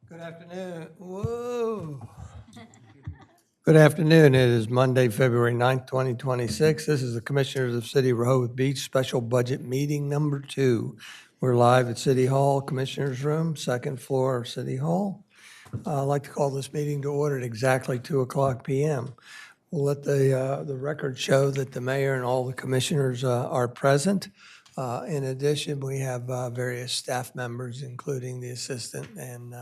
Good afternoon. Whoa. Good afternoon. It is Monday, February 9th, 2026. This is the Commissioners of City of Rehoboth Beach Special Budget Meeting Number 2. We're live at City Hall, Commissioners Room, second floor of City Hall. I'd like to call this meeting to order at exactly 2:00 p.m. We'll let the record show that the mayor and all the commissioners are present. In addition, we have various staff members, including the assistant and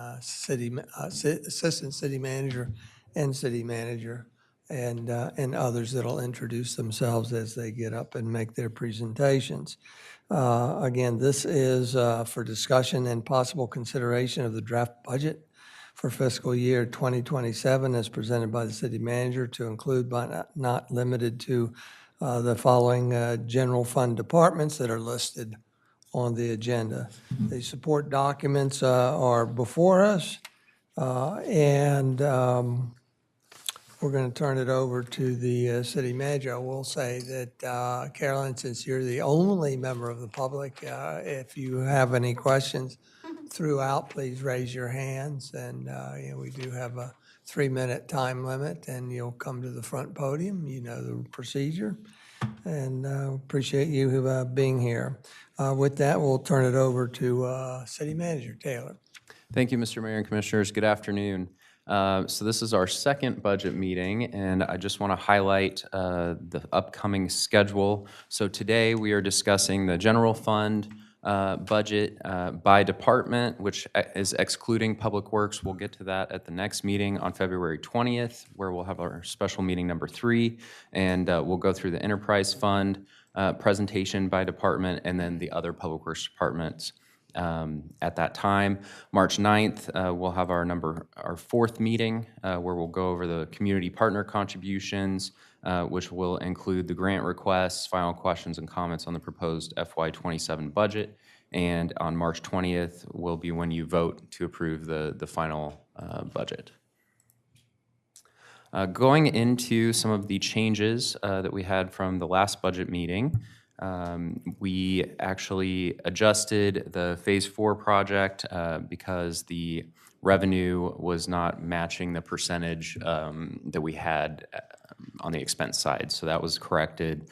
assistant city manager and city manager, and others that'll introduce themselves as they get up and make their presentations. Again, this is for discussion and possible consideration of the draft budget for fiscal year 2027 as presented by the city manager, to include but not limited to the following general fund departments that are listed on the agenda. The support documents are before us, and we're going to turn it over to the city manager. I will say that, Carolyn, since you're the only member of the public, if you have any questions throughout, please raise your hands. And we do have a 3-minute time limit, and you'll come to the front podium. You know the procedure. And appreciate you being here. With that, we'll turn it over to City Manager Taylor. Thank you, Mr. Mayor and Commissioners. Good afternoon. So this is our second budget meeting, and I just want to highlight the upcoming schedule. So today we are discussing the general fund budget by department, which is excluding Public Works. We'll get to that at the next meeting on February 20th, where we'll have our special meeting number 3, and we'll go through the enterprise fund presentation by department, and then the other Public Works departments at that time. March 9th, we'll have our 4th meeting, where we'll go over the community partner contributions, which will include the grant requests, final questions and comments on the proposed FY27 budget. And on March 20th will be when you vote to approve the final budget. Going into some of the changes that we had from the last budget meeting, we actually adjusted the Phase 4 project because the revenue was not matching the percentage that we had on the expense side. So that was corrected.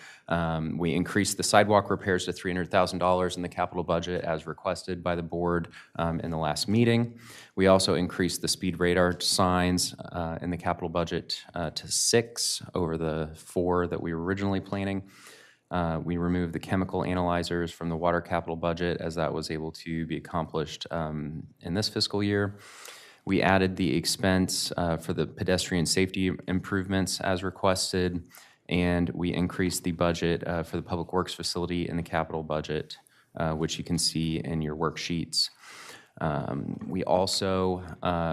We increased the sidewalk repairs to $300,000 in the capital budget as requested by the board in the last meeting. We also increased the speed radar signs in the capital budget to 6 over the 4 that we were originally planning. We removed the chemical analyzers from the water capital budget, as that was able to be accomplished in this fiscal year. We added the expense for the pedestrian safety improvements as requested, and we increased the budget for the Public Works facility in the capital budget, which you can see in your worksheets. We also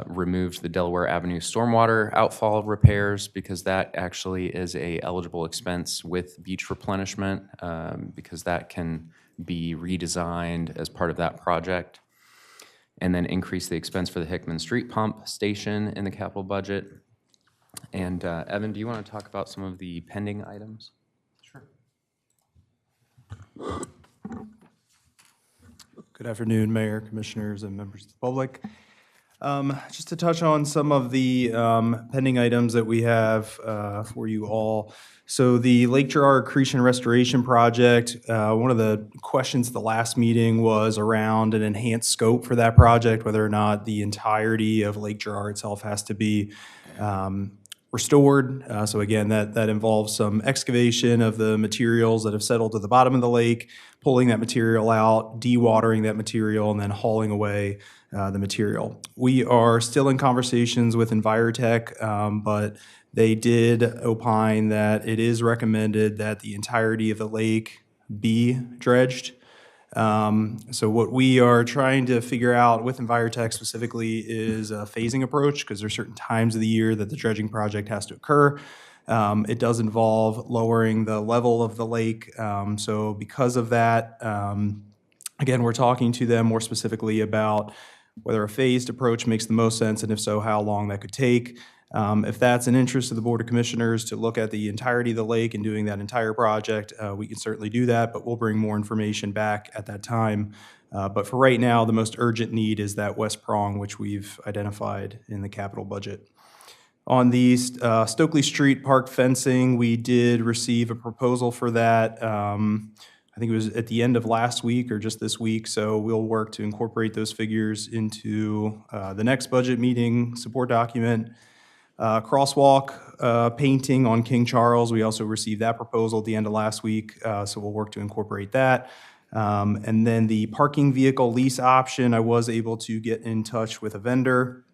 removed the Delaware Avenue stormwater outfall repairs, because that actually is a eligible expense with beach replenishment, because that can be redesigned as part of that project. And then increase the expense for the Hickman Street Pump Station in the capital budget. And Evan, do you want to talk about some of the pending items? Sure. Good afternoon, Mayor, Commissioners, and members of the public. Just to touch on some of the pending items that we have for you all. So the Lake Gerard Accretion Restoration Project, one of the questions at the last meeting was around an enhanced scope for that project, whether or not the entirety of Lake Gerard itself has to be restored. So again, that involves some excavation of the materials that have settled to the bottom of the lake, pulling that material out, dewatering that material, and then hauling away the material. We are still in conversations with Envirotech, but they did opine that it is recommended that the entirety of the lake be dredged. So what we are trying to figure out with Envirotech specifically is a phasing approach, because there are certain times of the year that the dredging project has to occur. It does involve lowering the level of the lake. So because of that, again, we're talking to them more specifically about whether a phased approach makes the most sense, and if so, how long that could take. If that's an interest of the Board of Commissioners to look at the entirety of the lake and doing that entire project, we can certainly do that, but we'll bring more information back at that time. But for right now, the most urgent need is that west prong, which we've identified in the capital budget. On the Stokely Street Park fencing, we did receive a proposal for that. I think it was at the end of last week or just this week, so we'll work to incorporate those figures into the next budget meeting support document. Crosswalk painting on King Charles, we also received that proposal at the end of last week, so we'll work to incorporate that. And then the parking vehicle lease option, I was able to get in touch with a vendor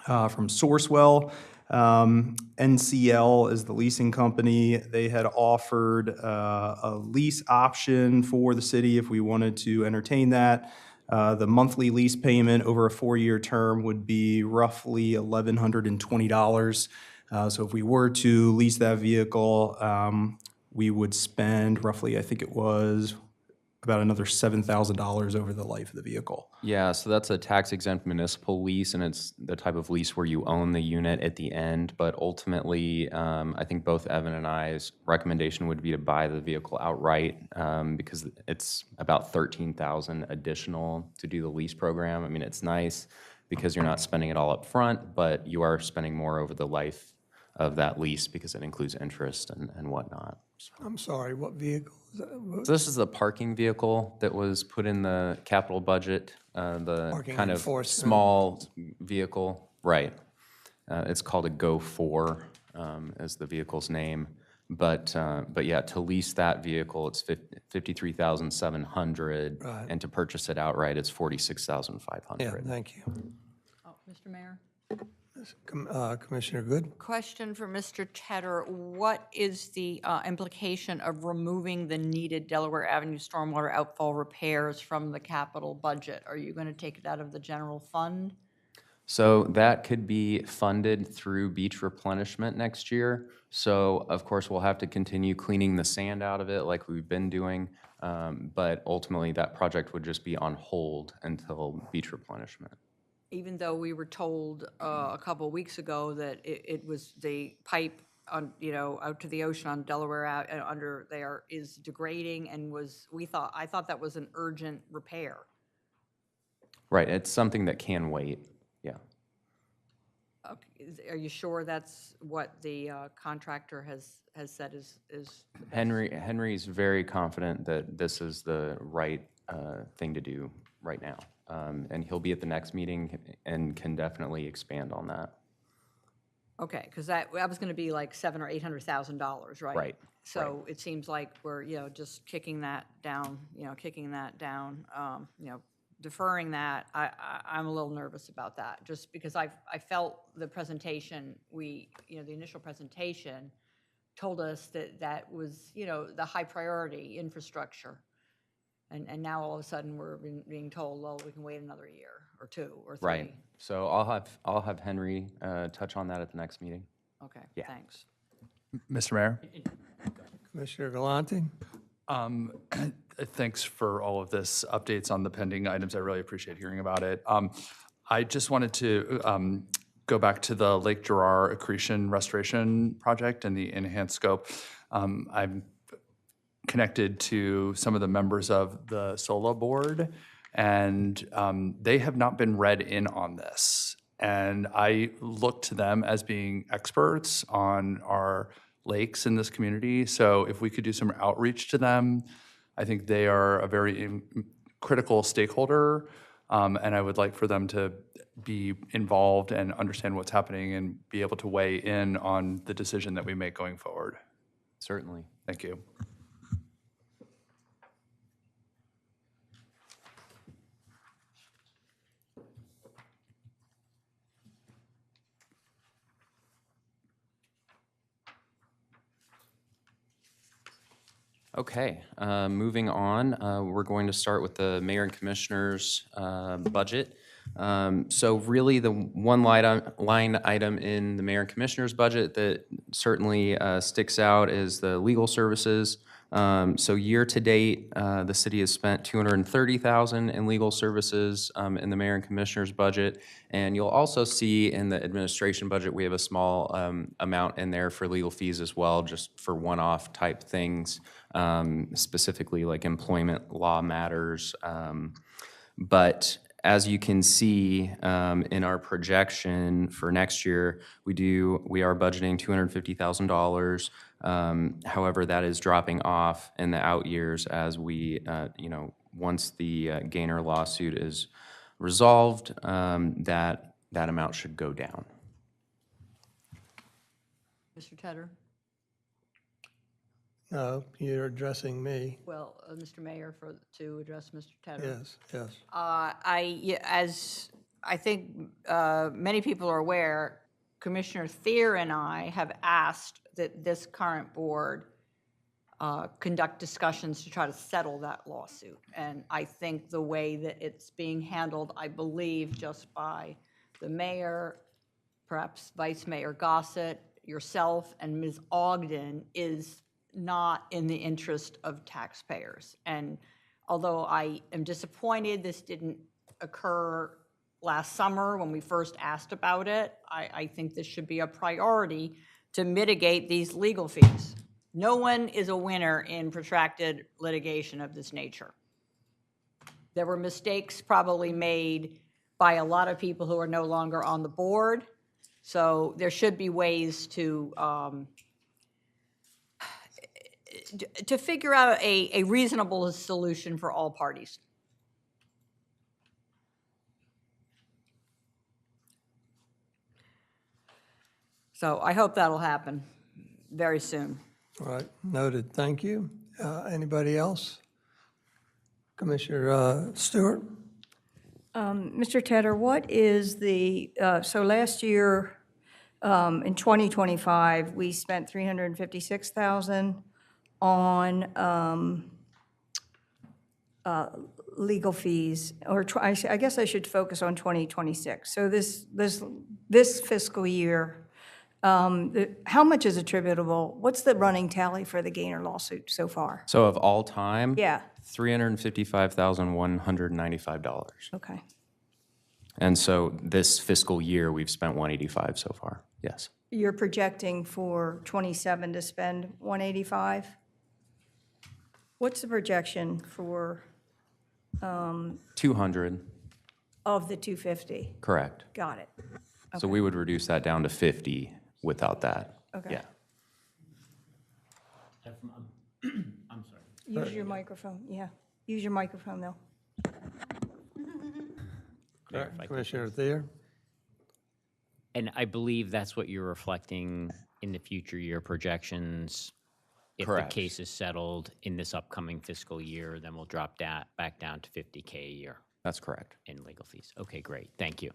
from Sourcewell. NCL is the leasing company. They had offered a lease option for the city if we wanted to entertain that. The monthly lease payment over a 4-year term would be roughly $1,120. So if we were to lease that vehicle, we would spend roughly, I think it was about another $7,000 over the life of the vehicle. Yeah, so that's a tax-exempt municipal lease, and it's the type of lease where you own the unit at the end. But ultimately, I think both Evan and I's recommendation would be to buy the vehicle outright because it's about $13,000 additional to do the lease program. I mean, it's nice because you're not spending it all up front, but you are spending more over the life of that lease because it includes interest and whatnot. I'm sorry, what vehicle is that? So this is the parking vehicle that was put in the capital budget, the Parking kind of enforcement. small vehicle, right. It's called a Go4 is the vehicle's name. But yeah, to lease that vehicle, it's $53,700. Right. And to purchase it outright, it's $46,500. Yeah, thank you. Oh, Mr. Mayor? Commissioner Good? Question for Mr. Tedder. What is the implication of removing the needed Delaware Avenue stormwater outfall repairs from the capital budget? Are you going to take it out of the general fund? So that could be funded through beach replenishment next year. So of course, we'll have to continue cleaning the sand out of it like we've been doing. But ultimately, that project would just be on hold until beach replenishment. Even though we were told a couple of weeks ago that it was the pipe on, out to the ocean on Delaware under there is degrading and I thought that was an urgent repair. Right, it's something that can wait, yeah. Okay. Are you sure that's what the contractor has said is? Henry's very confident that this is the right thing to do right now. And he'll be at the next meeting and can definitely expand on that. Okay, because that was going to be like $700,000 or $800,000, right? Right. So it seems like we're just kicking that down, deferring that. I'm a little nervous about that, just because I felt the presentation the initial presentation told us that was the high priority infrastructure. And now all of a sudden we're being told, well, we can wait another year or 2 or 3. Right. So I'll have Henry touch on that at the next meeting. Okay, Yeah. thanks. Mr. Mayor, Commissioner Galante? thanks for all of this updates on the pending items. I really appreciate hearing about it. I just wanted to go back to the Lake Gerard accretion restoration project and the enhanced scope. I'm connected to some of the members of the SOLA board, and they have not been read in on this. And I look to them as being experts on our lakes in this community. So if we could do some outreach to them, I think they are a very critical stakeholder, and I would like for them to be involved and understand what's happening and be able to weigh in on the decision that we make going forward. Certainly. Thank you. Okay, moving on, we're going to start with the mayor and commissioners' budget. So really, the one line item in the mayor and commissioners' budget that certainly sticks out is the legal services. So year to date, the city has spent $230,000 in legal services in the mayor and commissioners' budget. And you'll also see in the administration budget, we have a small amount in there for legal fees as well, just for one-off type things, specifically like employment law matters. But as you can see in our projection for next year, we are budgeting $250,000. However, that is dropping off in the out years as we, once the Gainer lawsuit is resolved, that amount should go down. Mr. Tedder? No, you're addressing me. Well, Mr. Mayor, to address Mr. Tedder. Yes. As I think many people are aware, Commissioner Thier and I have asked that this current board conduct discussions to try to settle that lawsuit. And I think the way that it's being handled, I believe, just by the mayor, perhaps Vice Mayor Gossett, yourself, and Ms. Ogden, is not in the interest of taxpayers. And although I am disappointed this didn't occur last summer when we first asked about it, I think this should be a priority to mitigate these legal fees. No one is a winner in protracted litigation of this nature. There were mistakes probably made by a lot of people who are no longer on the board, so there should be ways to figure out a reasonable solution for all parties. So I hope that'll happen very soon. All right, noted, thank you. Anybody else? Commissioner Stewart? Mr. Tedder, what is so last year, in 2025, we spent $356,000 on legal fees, or I guess I should focus on 2026. So this fiscal year, how much is attributable? What's the running tally for the Gainer lawsuit so far? So of all time? Yeah. $355,195. Okay. And so this fiscal year, we've spent $185 so far, yes. You're projecting for '27 to spend $185? What's the projection for, 200, of the 250? correct. Got it. So we would reduce that down to 50 without that. Okay. Yeah. I'm sorry. Use your microphone, yeah. Use your microphone, though. Mayor, if I could, Commissioner Thier? And I believe that's what you're reflecting in the future year projections. If the Correct. case is settled in this upcoming fiscal year, then we'll drop that back down to $50K a year That's correct. in legal fees. Okay, great. Thank you.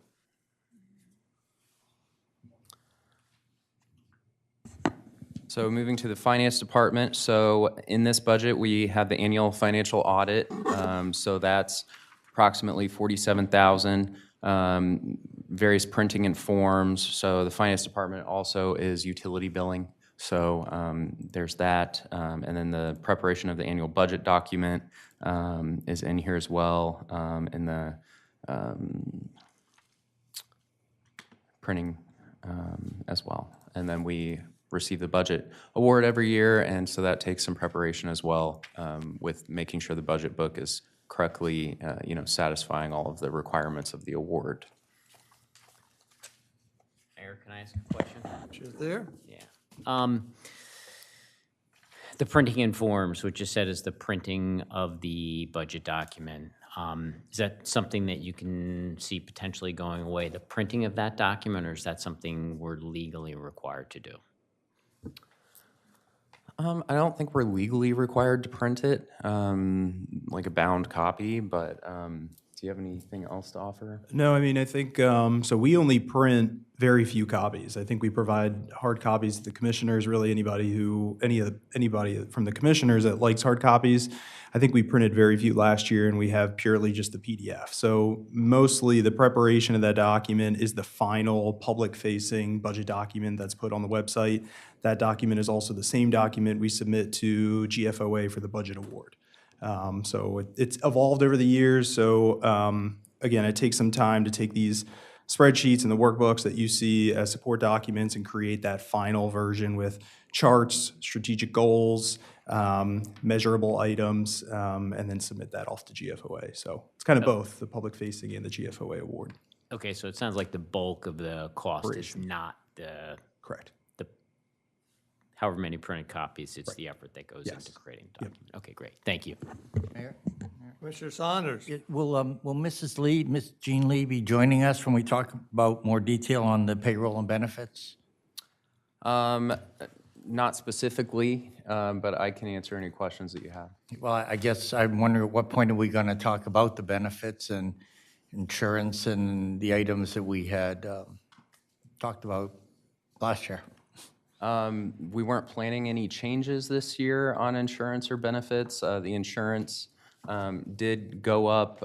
So moving to the finance department, so in this budget, we have the annual financial audit. So that's approximately $47,000. Various printing and forms. So the finance department also is utility billing. So there's that. And then the preparation of the annual budget document is in here as well. And the printing as well. And then we receive the budget award every year, and so that takes some preparation as well with making sure the budget book is correctly, satisfying all of the requirements of the award. Mayor, can I ask a question? Commissioner Thier? Yeah. The printing and forms, which you said is the printing of the budget document, is that something that you can see potentially going away, the printing of that document, or is that something we're legally required to do? I don't think we're legally required to print it, like a bound copy, but do you have anything else to offer? No, I mean, I think, so we only print very few copies. I think we provide hard copies to the commissioners, really anybody from the commissioners that likes hard copies. I think we printed very few last year, and we have purely just the PDF. So mostly the preparation of that document is the final public-facing budget document that's put on the website. That document is also the same document we submit to GFOA for the budget award. So it's evolved over the years. So again, it takes some time to take these spreadsheets and the workbooks that you see as support documents and create that final version with charts, strategic goals, measurable items, and then submit that off to GFOA. So it's kind of both the public facing and the GFOA award. Okay, so it sounds like the bulk of the cost is not the Correct. however many printed copies, it's the effort that goes Yes. into creating the document. Okay, great, thank you. Mayor? Commissioner Saunders? Will Mrs. Lee, Ms. Jean Lee, be joining us when we talk about more detail on the payroll and benefits? Not specifically, but I can answer any questions that you have. Well, I guess I'm wondering at what point are we going to talk about the benefits and insurance and the items that we had talked about last year? We weren't planning any changes this year on insurance or benefits. The insurance did go up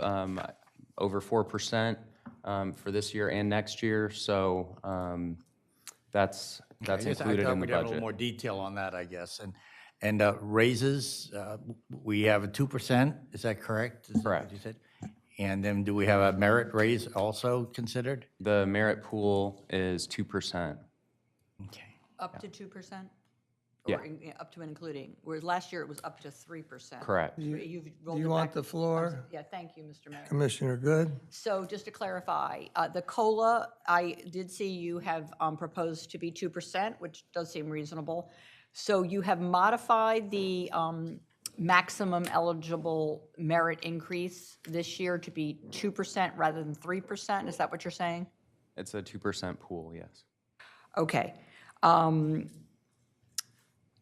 over 4% for this year and next year, so that's included in the I thought we'd have a little budget. more detail on that, I guess. And raises, we have a 2%, is that correct? Is that what Correct. you said? And then do we have a merit raise also considered? The merit pool is 2%. Okay. Up to 2%? Yeah. Or up to and including, whereas last year it was up to 3%. Correct. You've Do rolled you it want back- the floor? Yeah, thank you, Mr. Mayor. Commissioner Good? So just to clarify, the COLA, I did see you have proposed to be 2%, which does seem reasonable. So you have modified the maximum eligible merit increase this year to be 2% rather than 3%? Is that what you're saying? It's a 2% pool, yes. Okay.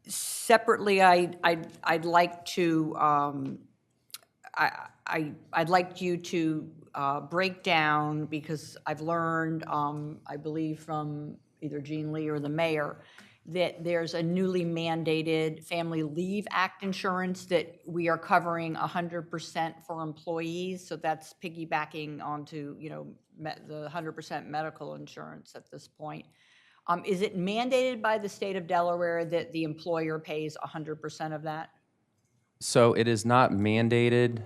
Separately, I'd like to, I'd like you to break down, because I've learned, I believe from either Jean Lee or the mayor, that there's a newly mandated Family Leave Act insurance that we are covering 100% for employees. So that's piggybacking onto, the 100% medical insurance at this point. Is it mandated by the state of Delaware that the employer pays 100% of that? So it is not mandated.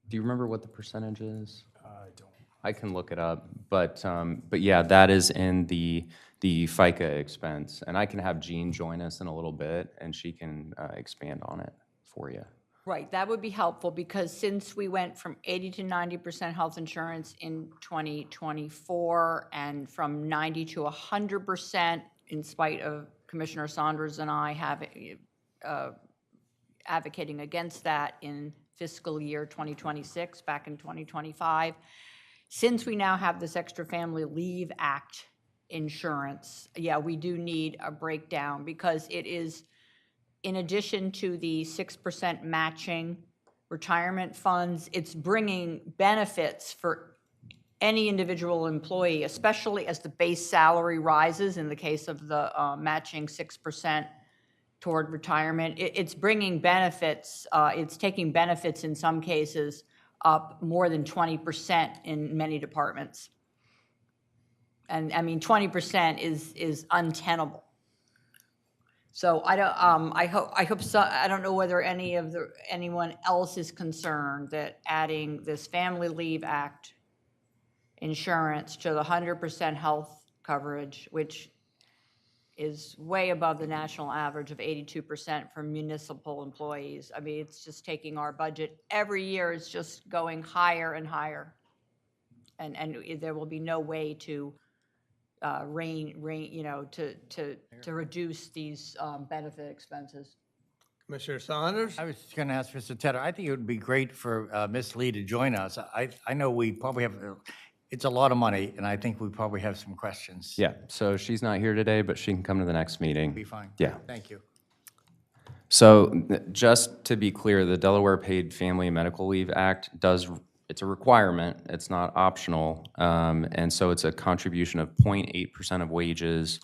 Do you remember what the percentage is? I don't. I can look it up, but yeah, that is in the FICA expense, and I can have Jean join us in a little bit, and she can expand on it for you. Right, that would be helpful, because since we went from 80 to 90% health insurance in 2024, and from 90 to 100%, in spite of Commissioner Saunders and I advocating against that in fiscal year 2026, back in 2025. Since we now have this Extra Family Leave Act insurance, yeah, we do need a breakdown, because it is, in addition to the 6% matching retirement funds, it's bringing benefits for any individual employee, especially as the base salary rises in the case of the matching 6% toward retirement. It's bringing benefits, it's taking benefits in some cases up more than 20% in many departments. And I mean, 20% is untenable. So I don't know whether anyone else is concerned that adding this Family Leave Act insurance to the 100% health coverage, which is way above the national average of 82% for municipal employees. I mean, it's just taking our budget every year. It's just going higher and higher, and there will be no way to to reduce these benefit expenses. Commissioner Saunders? I was just going to ask Mr. Tedder, I think it would be great for Ms. Lee to join us. I know we probably have, it's a lot of money, and I think we probably have some questions. Yeah, so she's not here today, but she can come to the next meeting. Be fine. Yeah. Thank you. So just to be clear, the Delaware Paid Family and Medical Leave Act it's a requirement, it's not optional, and so it's a contribution of 0.8% of wages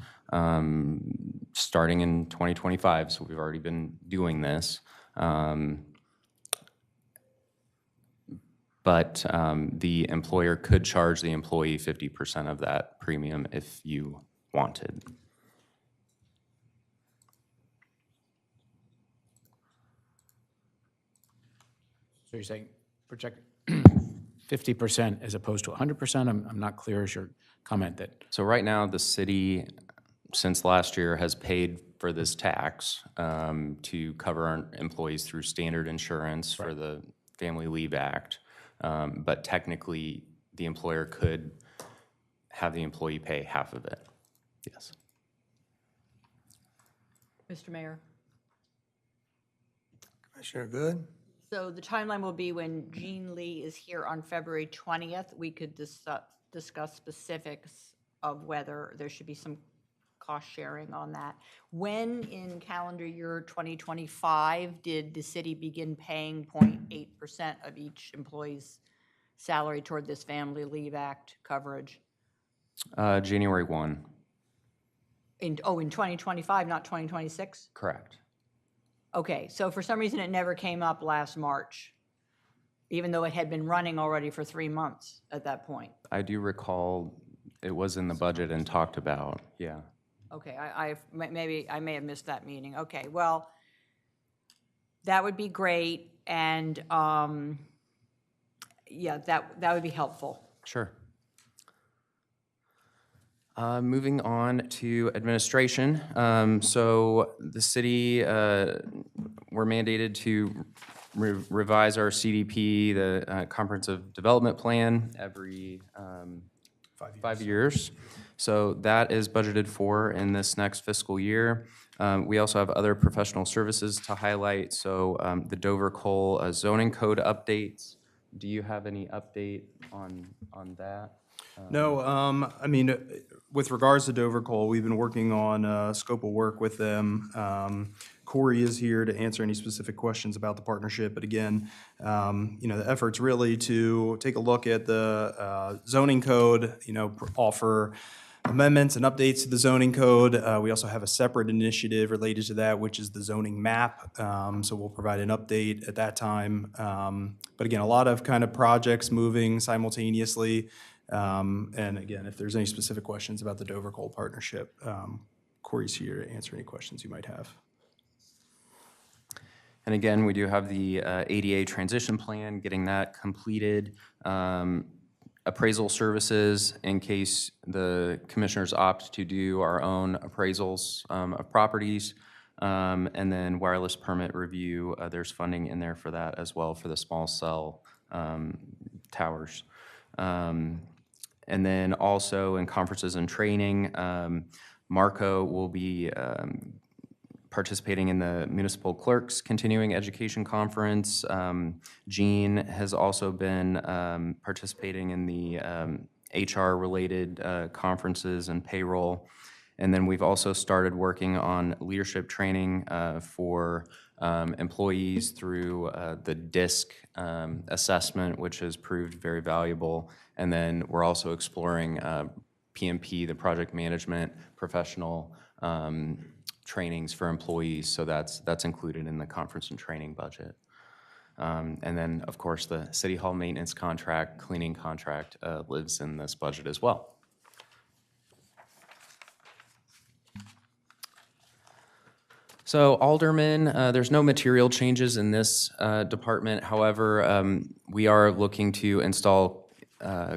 starting in 2025, so we've already been doing this. But the employer could charge the employee 50% of that premium if you wanted. So you're saying project 50% as opposed to 100%? I'm not clear as your comment that, So right now, the city, since last year, has paid for this tax to cover our employees through standard insurance for the Family Leave Act. But technically, the employer could have the employee pay half of it. Yes. Mr. Mayor? Commissioner Good? So the timeline will be when Jean Lee is here on February 20th, we could discuss specifics of whether there should be some cost sharing on that. When in calendar year 2025 did the city begin paying 0.8% of each employee's salary toward this Family Leave Act coverage? January 1. In 2025, not 2026? Correct. Okay, so for some reason it never came up last March, even though it had been running already for 3 months at that point. I do recall it was in the budget and talked about, yeah. Okay, maybe I may have missed that meeting. Okay, well, that would be great, and yeah, that would be helpful. Sure. Moving on to administration. So the city, we're mandated to revise our CDP, the Comprehensive Development Plan, every 5 years. So that is budgeted for in this next fiscal year. We also have other professional services to highlight. So the Dover Cole zoning code updates. Do you have any update on that? No, I mean, with regards to Dover Cole, we've been working on a scope of work with them. Corey is here to answer any specific questions about the partnership, but again, the effort's really to take a look at the zoning code, offer amendments and updates to the zoning code. We also have a separate initiative related to that, which is the zoning map. So we'll provide an update at that time. But again, a lot of kind of projects moving simultaneously. And again, if there's any specific questions about the Dover Cole partnership, Corey's here to answer any questions you might have. And again, we do have the ADA transition plan, getting that completed. Appraisal services, in case the commissioners opt to do our own appraisals of properties. And then wireless permit review, there's funding in there for that as well for the small cell towers. And then also in conferences and training, Marco will be participating in the Municipal Clerks Continuing Education Conference. Jean has also been participating in the HR-related conferences and payroll. And then we've also started working on leadership training for employees through the DISC assessment, which has proved very valuable. And then we're also exploring PMP, the project management professional trainings for employees. So that's included in the conference and training budget. And then, of course, the City Hall maintenance contract, cleaning contract lives in this budget as well. So Alderman, there's no material changes in this department. However, we are looking to install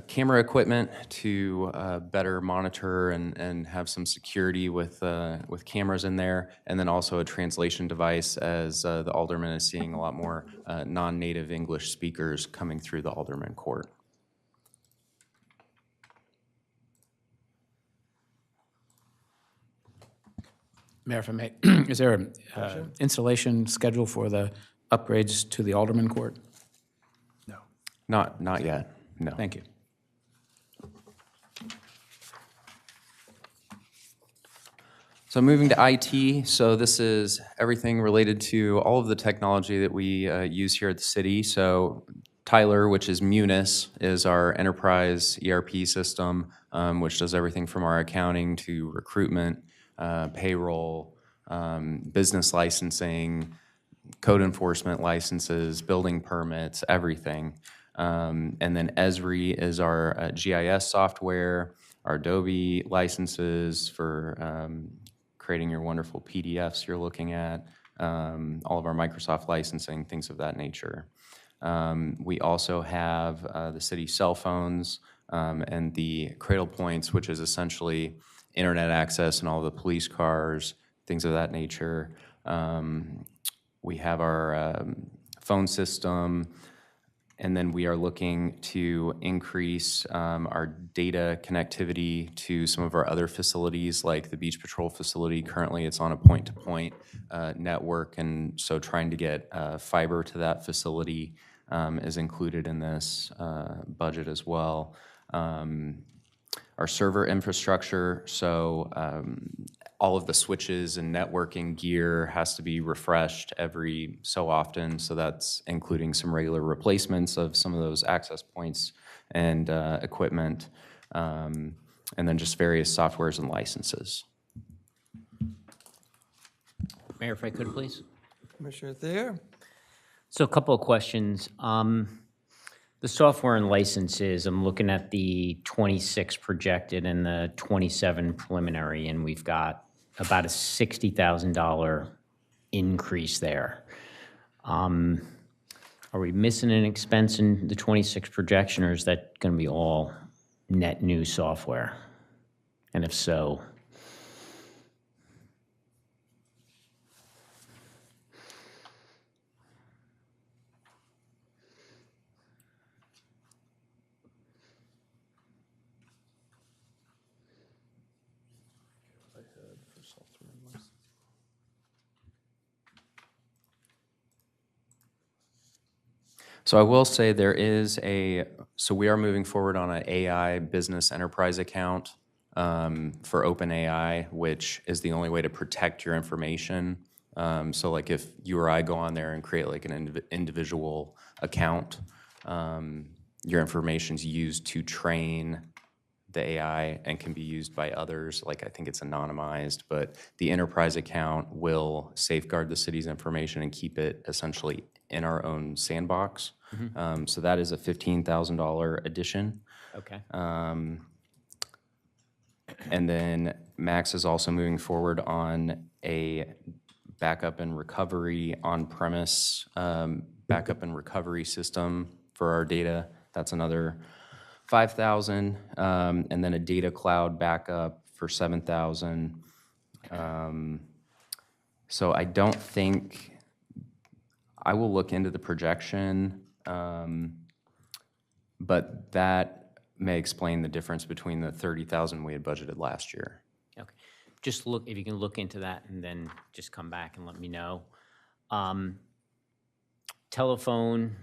camera equipment to better monitor and have some security with cameras in there, and then also a translation device, as the Alderman is seeing a lot more non-native English speakers coming through the Alderman court. Mayor, if I may, is there an installation schedule for the upgrades to the Alderman Court? No. Not yet, no. Thank you. So moving to IT, so this is everything related to all of the technology that we use here at the city. So Tyler, which is Munis, is our enterprise ERP system, which does everything from our accounting to recruitment, payroll, business licensing, code enforcement licenses, building permits, everything. And then Esri is our GIS software, our Adobe licenses for creating your wonderful PDFs you're looking at, all of our Microsoft licensing, things of that nature. We also have the city cell phones and the Cradle Points, which is essentially internet access and all the police cars, things of that nature. We have our phone system, and then we are looking to increase our data connectivity to some of our other facilities, like the Beach Patrol facility. Currently, it's on a point-to-point network, and so trying to get fiber to that facility is included in this budget as well. Our server infrastructure, so all of the switches and networking gear has to be refreshed every so often, so that's including some regular replacements of some of those access points and equipment, and then just various softwares and licenses. Mayor, if I could, please. Commissioner Thayer? So a couple of questions. The software and licenses, I'm looking at the 26 projected and the 27 preliminary, and we've got about a $60,000 increase there. Are we missing an expense in the 26 projection, or is that going to be all net new software? And if so, So I will say so we are moving forward on an AI business enterprise account for OpenAI, which is the only way to protect your information. So like if you or I go on there and create like an individual account, your information's used to train the AI and can be used by others. Like I think it's anonymized, but the enterprise account will safeguard the city's information and keep it essentially in our own sandbox. So that is a $15,000 addition. okay. And then Max is also moving forward on a backup and recovery on-premise backup and recovery system for our data. That's another $5,000, and then a data cloud backup for $7,000. So I don't think, I will look into the projection, but that may explain the difference between the $30,000 we had budgeted last year. Okay. Just look, if you can look into that and then just come back and let me know. Telephone,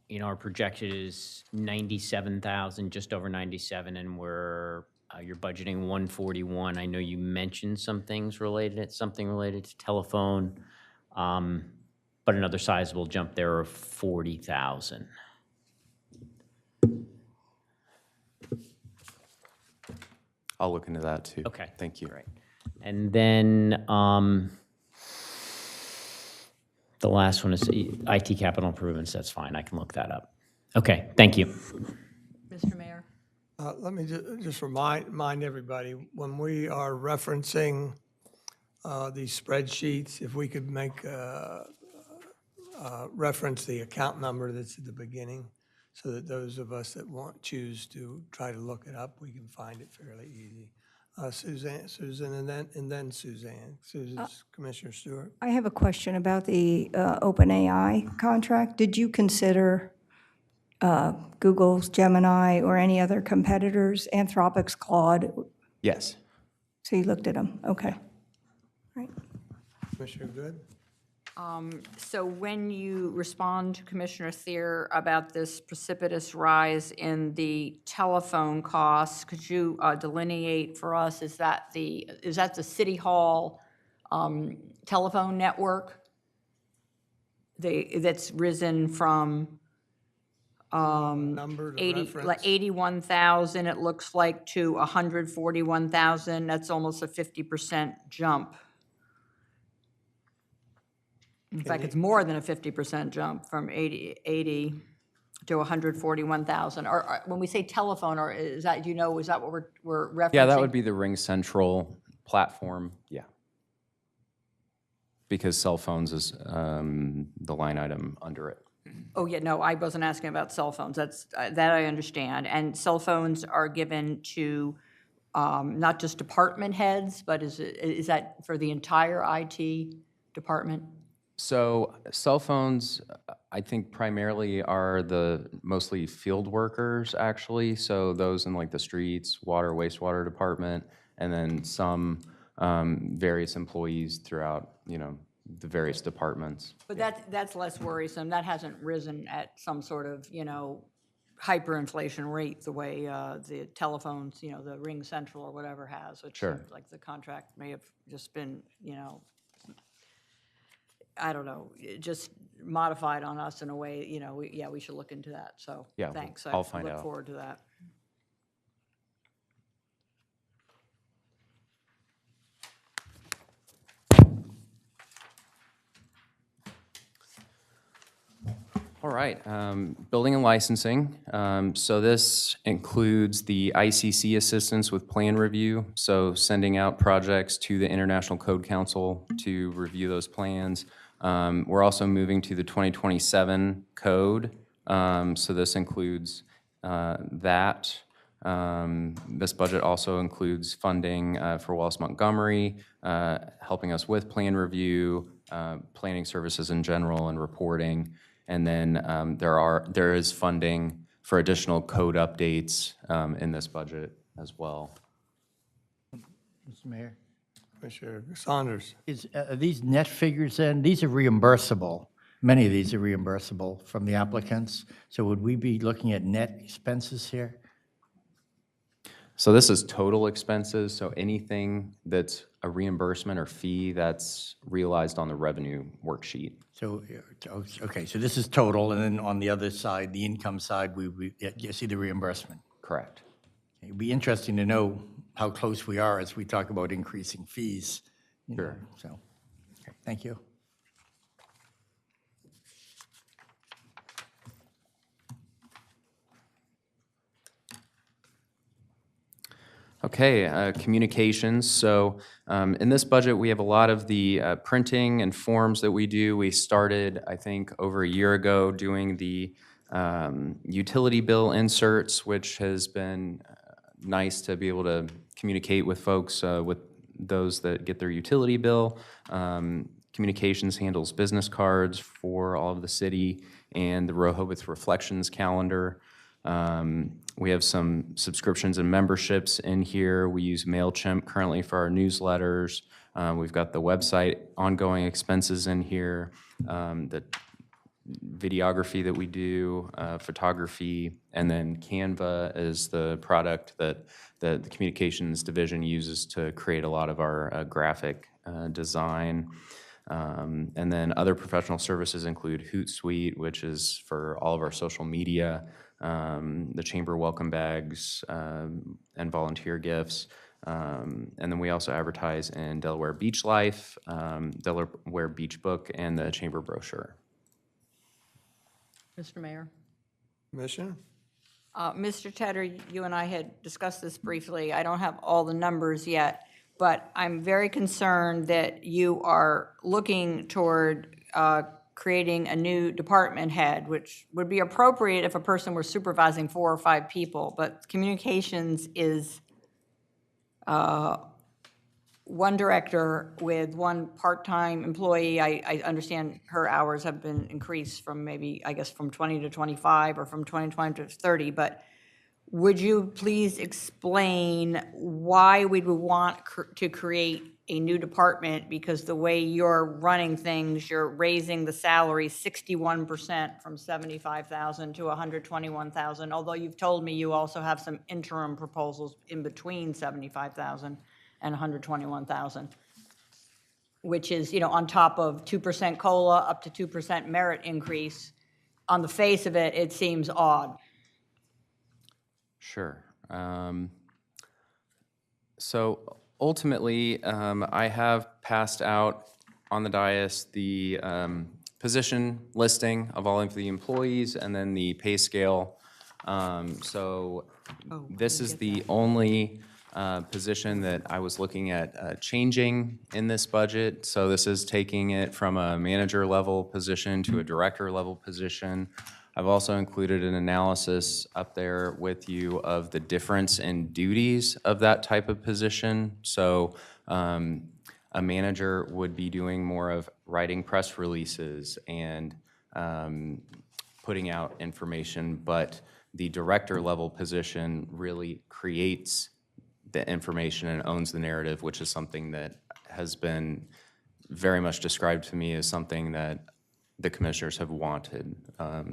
you know, our projection is 97,000, just over 97, and you're budgeting 141. I know you mentioned something related to telephone, but another sizable jump there of 40,000. I'll look into that too. Okay. Thank you. Great. And then the last one is IT capital improvements. That's fine. I can look that up. Okay. Thank you. Mr. Mayor? Let me just remind everybody, when we are referencing these spreadsheets, if we could make reference the account number that's at the beginning, so that those of us that choose to try to look it up, we can find it fairly easy. Susan, and then Suzanne. Susan's Commissioner Stewart. I have a question about the OpenAI contract. Did you consider Google's Gemini or any other competitors, Anthropic's Claude? Yes. So you looked at them, okay. Right. Commissioner Good? So when you respond to Commissioner Thayer about this precipitous rise in the telephone costs, could you delineate for us, is that the City Hall telephone network that's risen from Number to 80, reference? like 81,000, it looks like, to 141,000? That's almost a 50% jump. In fact, it's more than a 50% jump from 80 to 141,000. Or when we say telephone, or is that, is that what we're referencing? Yeah, that would be the Ring Central platform, yeah. Because cell phones is the line item under it. Oh, yeah, no, I wasn't asking about cell phones. That I understand. And cell phones are given to not just department heads, but is that for the entire IT department? So cell phones, I think primarily are the mostly field workers, actually. So those in like the streets, water, wastewater department, and then some various employees throughout, the various departments. But that's less worrisome. That hasn't risen at some sort of, hyperinflation rate the way the telephones, the Ring Central or whatever has. Which Sure. seems like the contract may have just been, I don't know, just modified on us in a way, we should look into that. So, Yeah, thanks. I'll find I look out. forward to that. All right, building and licensing. So this includes the ICC assistance with plan review, so sending out projects to the International Code Council to review those plans. We're also moving to the 2027 code, so this includes that. This budget also includes funding for Wallace Montgomery, helping us with plan review, planning services in general, and reporting. And then there is funding for additional code updates in this budget as well. Mr. Mayor, Commissioner Saunders. are these net figures then? These are reimbursable. Many of these are reimbursable from the applicants. So would we be looking at net expenses here? So this is total expenses, so anything that's a reimbursement or fee that's realized on the revenue worksheet. So, okay, so this is total, and then on the other side, the income side, you see the reimbursement. Correct. It'd be interesting to know how close we are as we talk about increasing fees. Sure. So, okay, thank you. Okay, communications. So in this budget, we have a lot of the printing and forms that we do. We started, I think, over a year ago doing the utility bill inserts, which has been nice to be able to communicate with folks, with those that get their utility bill. Communications handles business cards for all of the city and the Rehoboth Reflections calendar. We have some subscriptions and memberships in here. We use MailChimp currently for our newsletters. We've got the website ongoing expenses in here, the videography that we do, photography, and then Canva is the product that the communications division uses to create a lot of our graphic design. And then other professional services include Hootsuite, which is for all of our social media, the chamber welcome bags, and volunteer gifts. And then we also advertise in Delaware Beach Life, Delaware Beach Book, and the chamber brochure. Mr. Mayor? Commissioner? Mr. Tedder, you and I had discussed this briefly. I don't have all the numbers yet, but I'm very concerned that you are looking toward creating a new department head, which would be appropriate if a person were supervising 4 or 5 people, but communications is one director with 1 part-time employee. I understand her hours have been increased from maybe, I guess, from 20 to 25 or from 20 to 30, but would you please explain why we would want to create a new department? Because the way you're running things, you're raising the salary 61% from $75,000 to $121,000, although you've told me you also have some interim proposals in between $75,000 and $121,000, which is, on top of 2% COLA, up to 2% merit increase. On the face of it, it seems odd. Sure. So ultimately, I have passed out on the dais the position listing of all of the employees and then the pay scale. So this is the only position that I was looking at changing in this budget. So this is taking it from a manager level position to a director level position. I've also included an analysis up there with you of the difference in duties of that type of position. So a manager would be doing more of writing press releases and putting out information, but the director level position really creates the information and owns the narrative, which is something that has been very much described to me as something that the commissioners have wanted.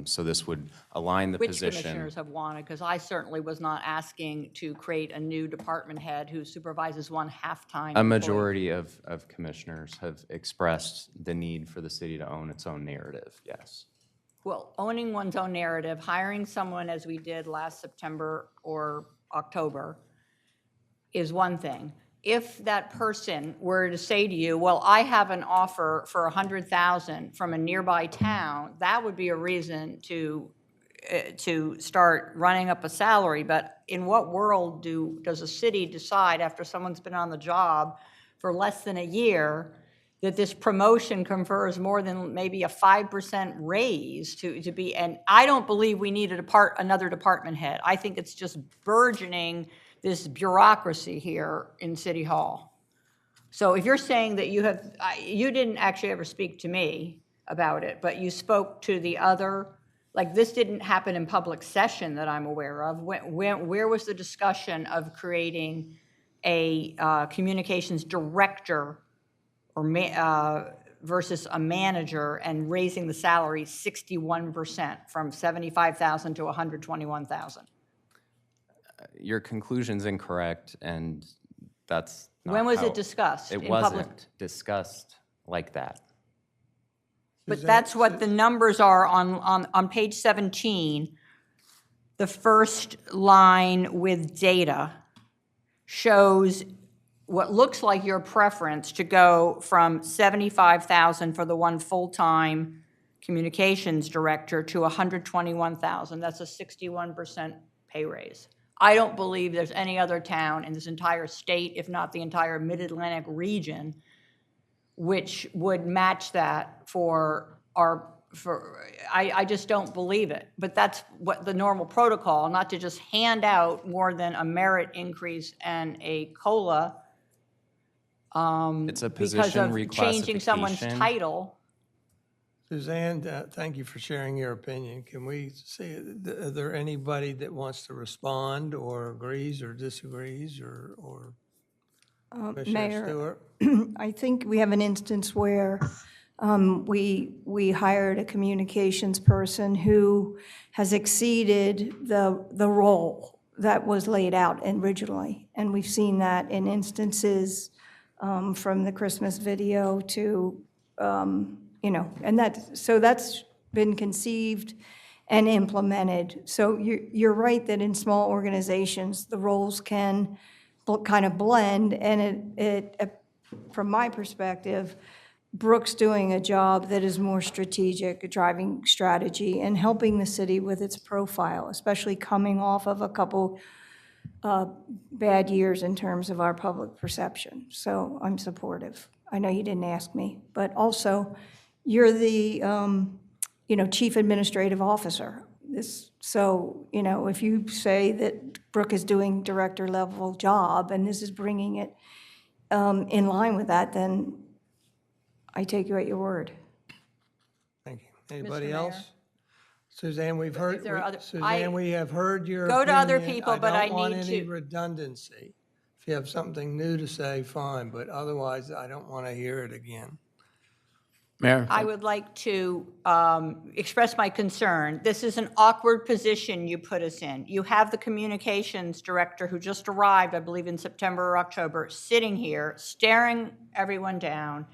So this would align the Which position. commissioners have wanted? Because I certainly was not asking to create a new department head who supervises one half-time A employee. majority of commissioners have expressed the need for the city to own its own narrative, yes. Well, owning one's own narrative, hiring someone as we did last September or October is one thing. If that person were to say to you, well, I have an offer for $100,000 from a nearby town, that would be a reason to start running up a salary. But in what world does a city decide after someone's been on the job for less than a year that this promotion confers more than maybe a 5% raise to be, and I don't believe we need another department head. I think it's just burgeoning this bureaucracy here in City Hall. So if you're saying that you didn't actually ever speak to me about it, but you spoke to the other, like this didn't happen in public session that I'm aware of. Where was the discussion of creating a communications director or versus a manager and raising the salary 61% from $75,000 to $121,000? Your conclusion's incorrect, and that's not When was how- it discussed in It public? wasn't discussed like that. But that's what the numbers are on page 17. The first line with data shows what looks like your preference to go from $75,000 for the one full-time communications director to $121,000. That's a 61% pay raise. I don't believe there's any other town in this entire state, if not the entire Mid-Atlantic region, which would match that I just don't believe it. But that's what the normal protocol, not to just hand out more than a merit increase and a COLA It's a because position of changing someone's reclassification. title. Suzanne, thank you for sharing your opinion. Can we see, is there anybody that wants to respond or agrees or disagrees or Commissioner Mayor, Stewart? I think we have an instance where we hired a communications person who has exceeded the role that was laid out originally. And we've seen that in instances from the Christmas video to, and that's been conceived and implemented. So you're right that in small organizations, the roles can kind of blend, and it from my perspective, Brooke's doing a job that is more strategic, driving strategy and helping the city with its profile, especially coming off of a couple bad years in terms of our public perception. So I'm supportive. I know you didn't ask me, but also you're the chief administrative officer. So if you say that Brooke is doing director level job and this is bringing it in line with that, then I take you at your word. Thank you. Anybody Mayor? else? Suzanne, we've heard, there are other- Suzanne, we have heard your Go to other opinion. people, but I don't want need any to- redundancy. If you have something new to say, fine, but otherwise, I don't want to hear it again. Mayor? I would like to express my concern. This is an awkward position you put us in. You have the communications director who just arrived, I believe in September or October, sitting here, staring everyone down.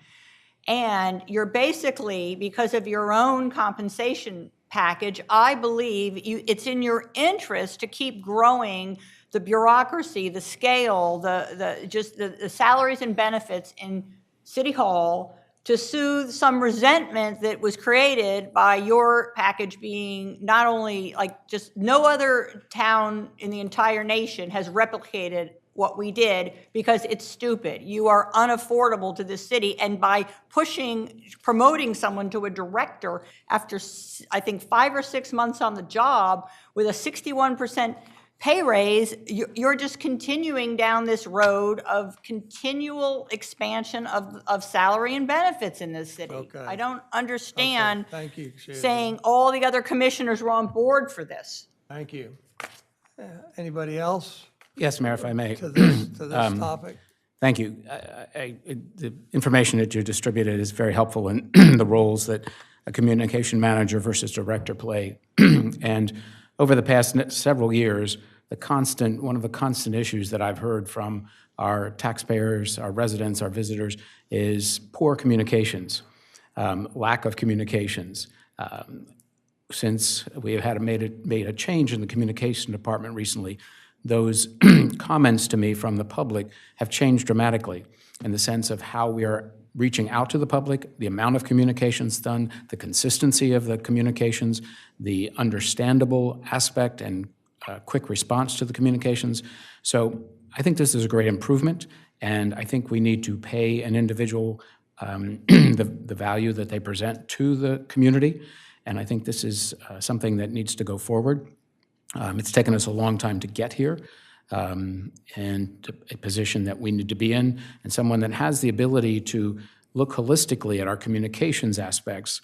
And you're basically, because of your own compensation package, I believe it's in your interest to keep growing the bureaucracy, the scale, the salaries and benefits in City Hall to soothe some resentment that was created by your package being not only, like, just no other town in the entire nation has replicated what we did because it's stupid. You are unaffordable to this city, and by promoting someone to a director after, I think, 5 or 6 months on the job with a 61% pay raise, you're just continuing down this road of continual expansion of salary and benefits in this city. Okay. I don't understand Thank you, Susan. saying all the other commissioners were on board for this. Thank you. Anybody else Yes, Mayor, if I may. to this topic? Thank you. The information that you distributed is very helpful in the roles that a communication manager versus director play. And over the past several years, one of the constant issues that I've heard from our taxpayers, our residents, our visitors, is poor communications, lack of communications. Since we have made a change in the communication department recently, those comments to me from the public have changed dramatically in the sense of how we are reaching out to the public, the amount of communications done, the consistency of the communications, the understandable aspect and quick response to the communications. So I think this is a great improvement, and I think we need to pay an individual the value that they present to the community, and I think this is something that needs to go forward. It's taken us a long time to get here, and a position that we need to be in, and someone that has the ability to look holistically at our communications aspects,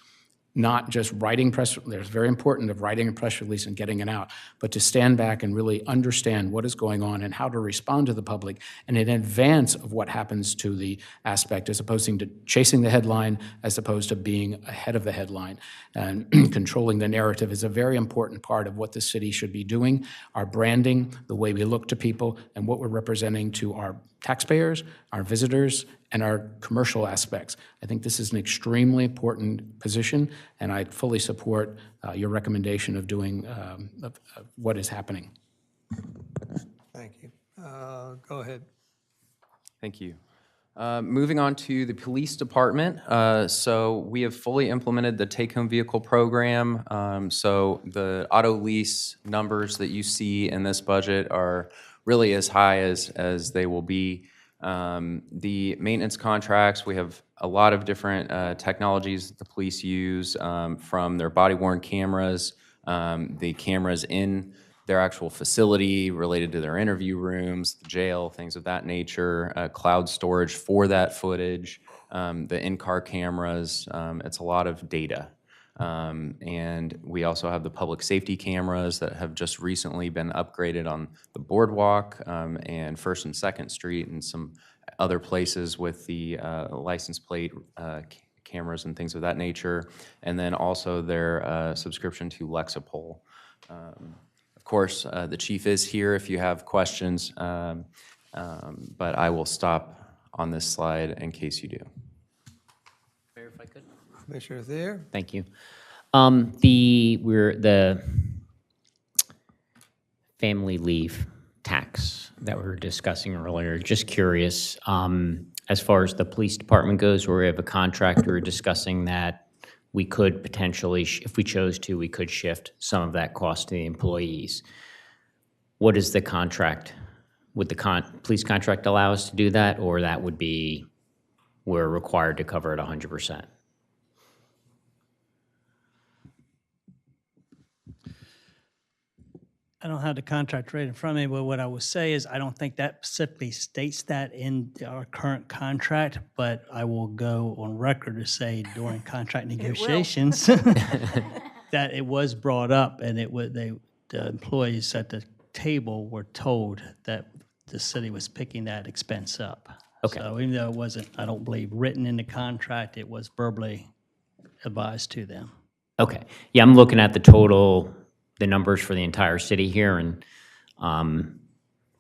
not just writing press, it's very important of writing a press release and getting it out, but to stand back and really understand what is going on and how to respond to the public and in advance of what happens to the aspect, as opposed to chasing the headline, as opposed to being ahead of the headline. And controlling the narrative is a very important part of what the city should be doing. Our branding, the way we look to people, and what we're representing to our taxpayers, our visitors, and our commercial aspects. I think this is an extremely important position, and I fully support your recommendation of doing of what is happening. Thank you. Go ahead. Thank you. Moving on to the police department. So we have fully implemented the take-home vehicle program. So the auto lease numbers that you see in this budget are really as high as they will be. The maintenance contracts, we have a lot of different technologies that the police use, from their body-worn cameras, the cameras in their actual facility related to their interview rooms, the jail, things of that nature, cloud storage for that footage, the in-car cameras. It's a lot of data. And we also have the public safety cameras that have just recently been upgraded on the boardwalk and 1st and 2nd Street and some other places with the license plate cameras and things of that nature. And then also their subscription to Lexapol. Of course, the chief is here if you have questions, but I will stop on this slide in case you do. Mayor, if I could. Commissioner Thayer? Thank you. The family leave tax that we were discussing earlier, just curious, as far as the police department goes, where we have a contract, we were discussing that we could potentially, if we chose to, we could shift some of that cost to the employees. What is the contract? Would the police contract allow us to do that, or that would be, we're required to cover it 100%? I don't have the contract right in front of me, but what I would say is I don't think that specifically states that in our current contract, but I will go on record to say during contract negotiations that it was brought up, and the employees at the table were told that the city was picking that expense up. Okay. So even though it wasn't, I don't believe, written in the contract, it was verbally advised to them. Okay. Yeah, I'm looking at the numbers for the entire city here, and,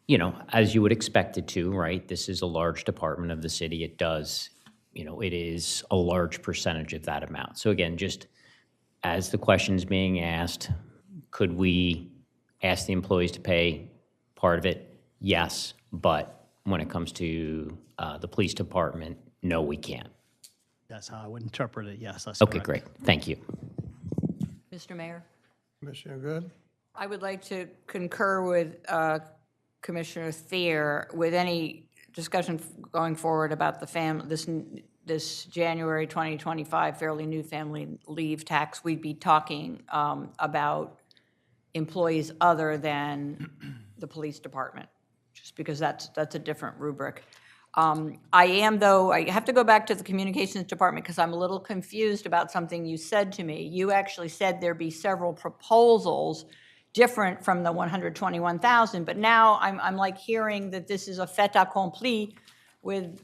you know, as you would expect it to, right? This is a large department of the city. It does, you know, it is a large percentage of that amount. So again, just as the question's being asked, could we ask the employees to pay part of it? Yes, but when it comes to the police department, no, we can't. That's how I would interpret it, yes, that's Okay, correct. great. Thank you. Mr. Mayor? Commissioner Good? I would like to concur with Commissioner Thier, with any discussion going forward about the this January 2025 fairly new family leave tax, we'd be talking about employees other than the police department, just because that's a different rubric. I have to go back to the communications department because I'm a little confused about something you said to me. You actually said there'd be several proposals different from the 121,000, but now I'm like hearing that this is a fait accompli with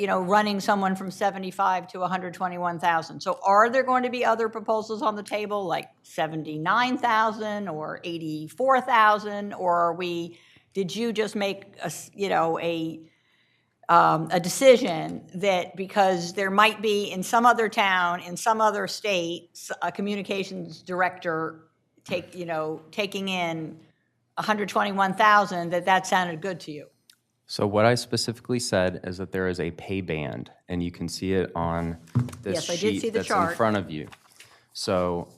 running someone from 75 to 121,000. So are there going to be other proposals on the table, like 79,000 or 84,000, or did you just make a decision that because there might be in some other town, in some other state, a communications director taking in 121,000, that sounded good to you? So what I specifically said is that there is a pay band, and you can see it on this Yes, I did see sheet the that's in chart. front of you. So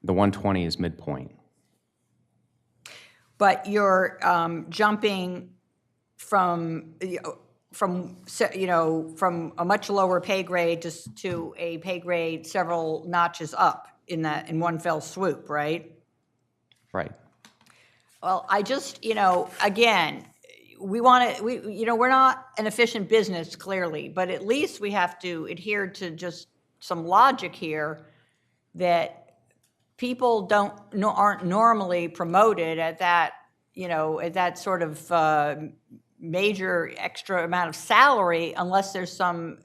the 120 is midpoint. But you're jumping from a much lower pay grade just to a pay grade several notches up in one fell swoop, right? Right. Well, I just, again, we're not an efficient business, clearly, but at least we have to adhere to just some logic here that people aren't normally promoted at that sort of major extra amount of salary unless there's some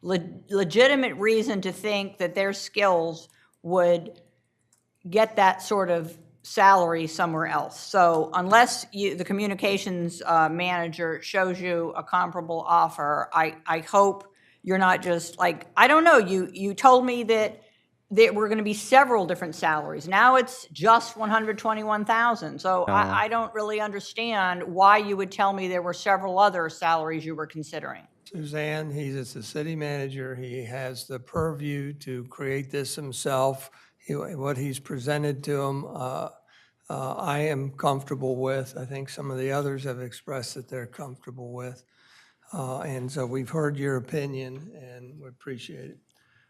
legitimate reason to think that their skills would get that sort of salary somewhere else. So unless the communications manager shows you a comparable offer, I hope you're not just like, I don't know, you told me that there were going to be several different salaries. Now it's just 121,000. So I don't really understand why you would tell me there were several other salaries you were considering. Suzanne, he's the city manager. He has the purview to create this himself. What he's presented to him, I am comfortable with. I think some of the others have expressed that they're comfortable with. And so we've heard your opinion, and we appreciate it.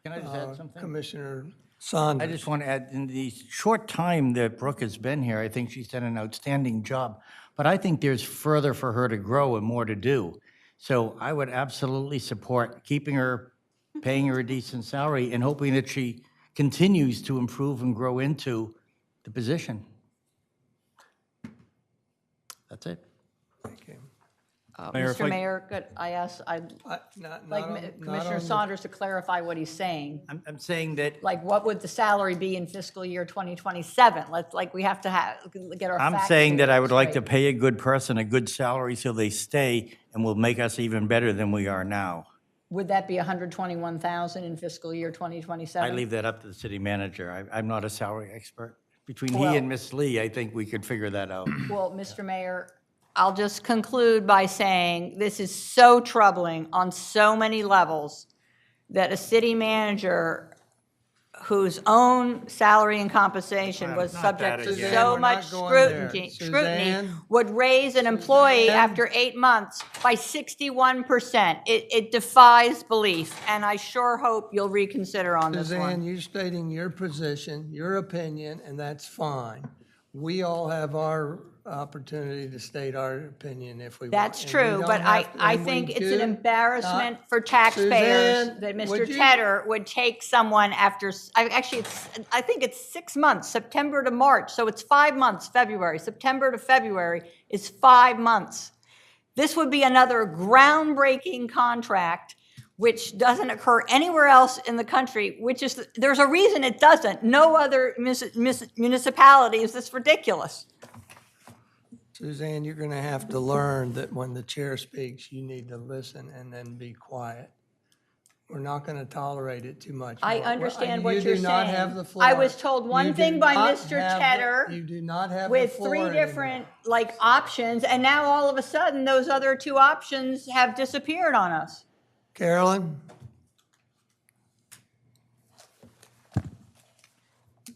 Can I just add something? Commissioner I Saunders. just want to add, in the short time that Brooke has been here, I think she's done an outstanding job. But I think there's further for her to grow and more to do. So I would absolutely support keeping her, paying her a decent salary, and hoping that she continues to improve and grow into the position. That's it. Thank you. Mayor, if Mr. I- Mayor, I'd like Commissioner Saunders to clarify what he's saying. I'm saying that Like, what would the salary be in fiscal year 2027? We have to get our facts. I'm saying that I would like to straight. pay a good person a good salary so they stay and will make us even better than we are now. Would that be 121,000 in fiscal year 2027? I leave that up to the city manager. I'm not a salary expert. Between Well- he and Miss Lee, I think we could figure that out. Well, Mr. Mayor, I'll just conclude by saying this is so troubling on so many levels that a city manager whose own salary and compensation was not subject that to again. so We're much not going there. scrutiny Suzanne? would raise an employee after 8 months by 61%. It defies belief, and I sure hope you'll reconsider on this Suzanne, one. you're stating your position, your opinion, and that's fine. We all have our opportunity to state our opinion if we want. That's and we true, don't but have to- I and we think it's an do embarrassment not- for taxpayers Suzanne, that would Mr. you- Tedder would take someone after, I think it's 6 months, September to March, so it's 5 months, February. September to February is 5 months. This would be another groundbreaking contract which doesn't occur anywhere else in the country, there's a reason it doesn't. No other municipality is this ridiculous. Suzanne, you're going to have to learn that when the chair speaks, you need to listen and then be quiet. We're not going to tolerate it too much I more. understand You what you're do not saying. have the floor. I was told one You thing do by not Mr. have the- Tedder You do not have the with floor 3 anymore. different options, and now all of a sudden those other 2 options have disappeared on us. Carolyn?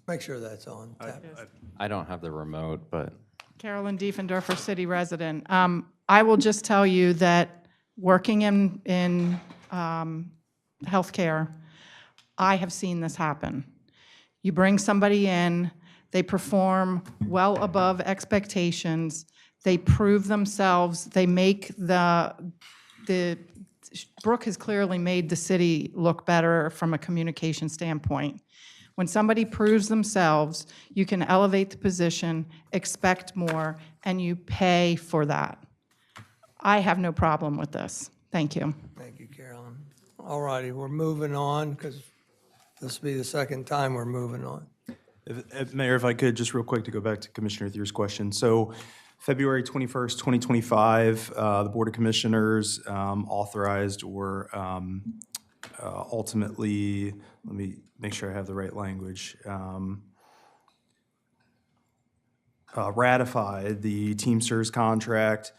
Make sure that's on. Tap. I don't have the remote, but Carolyn Diefendorfer, city resident. I will just tell you that working in healthcare, I have seen this happen. You bring somebody in, they perform well above expectations, they prove themselves, they make Brooke has clearly made the city look better from a communication standpoint. When somebody proves themselves, you can elevate the position, expect more, and you pay for that. I have no problem with this. Thank you. Thank you, Carolyn. All righty, we're moving on, because this will be the second time we're moving on. Mayor, if I could, just real quick to go back to Commissioner Thier's question. So February 21st, 2025, the Board of Commissioners authorized or ultimately, let me make sure I have the right language, ratified the Teamsters contract.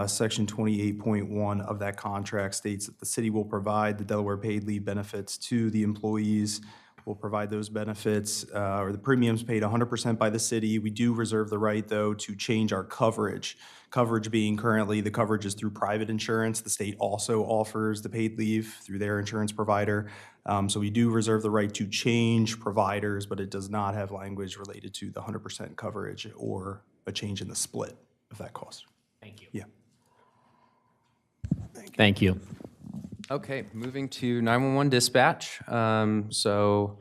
Section 28.1 of that contract states that the city will provide the Delaware paid leave benefits to the employees. Will provide those benefits, or the premiums paid 100% by the city. We do reserve the right, though, to change our coverage. Coverage being currently, the coverage is through private insurance. The state also offers the paid leave through their insurance provider. So we do reserve the right to change providers, but it does not have language related to the 100% coverage or a change in the split of that cost. Thank you. Yeah. Thank you. Okay, moving to 911 dispatch. So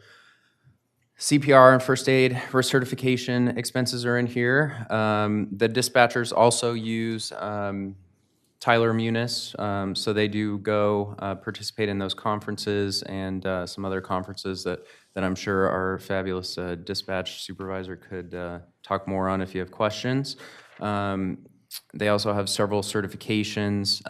CPR and first aid certification expenses are in here. The dispatchers also use Tyler Munis, so they do go participate in those conferences and some other conferences that I'm sure our fabulous dispatch supervisor could talk more on if you have questions. They also have several certifications,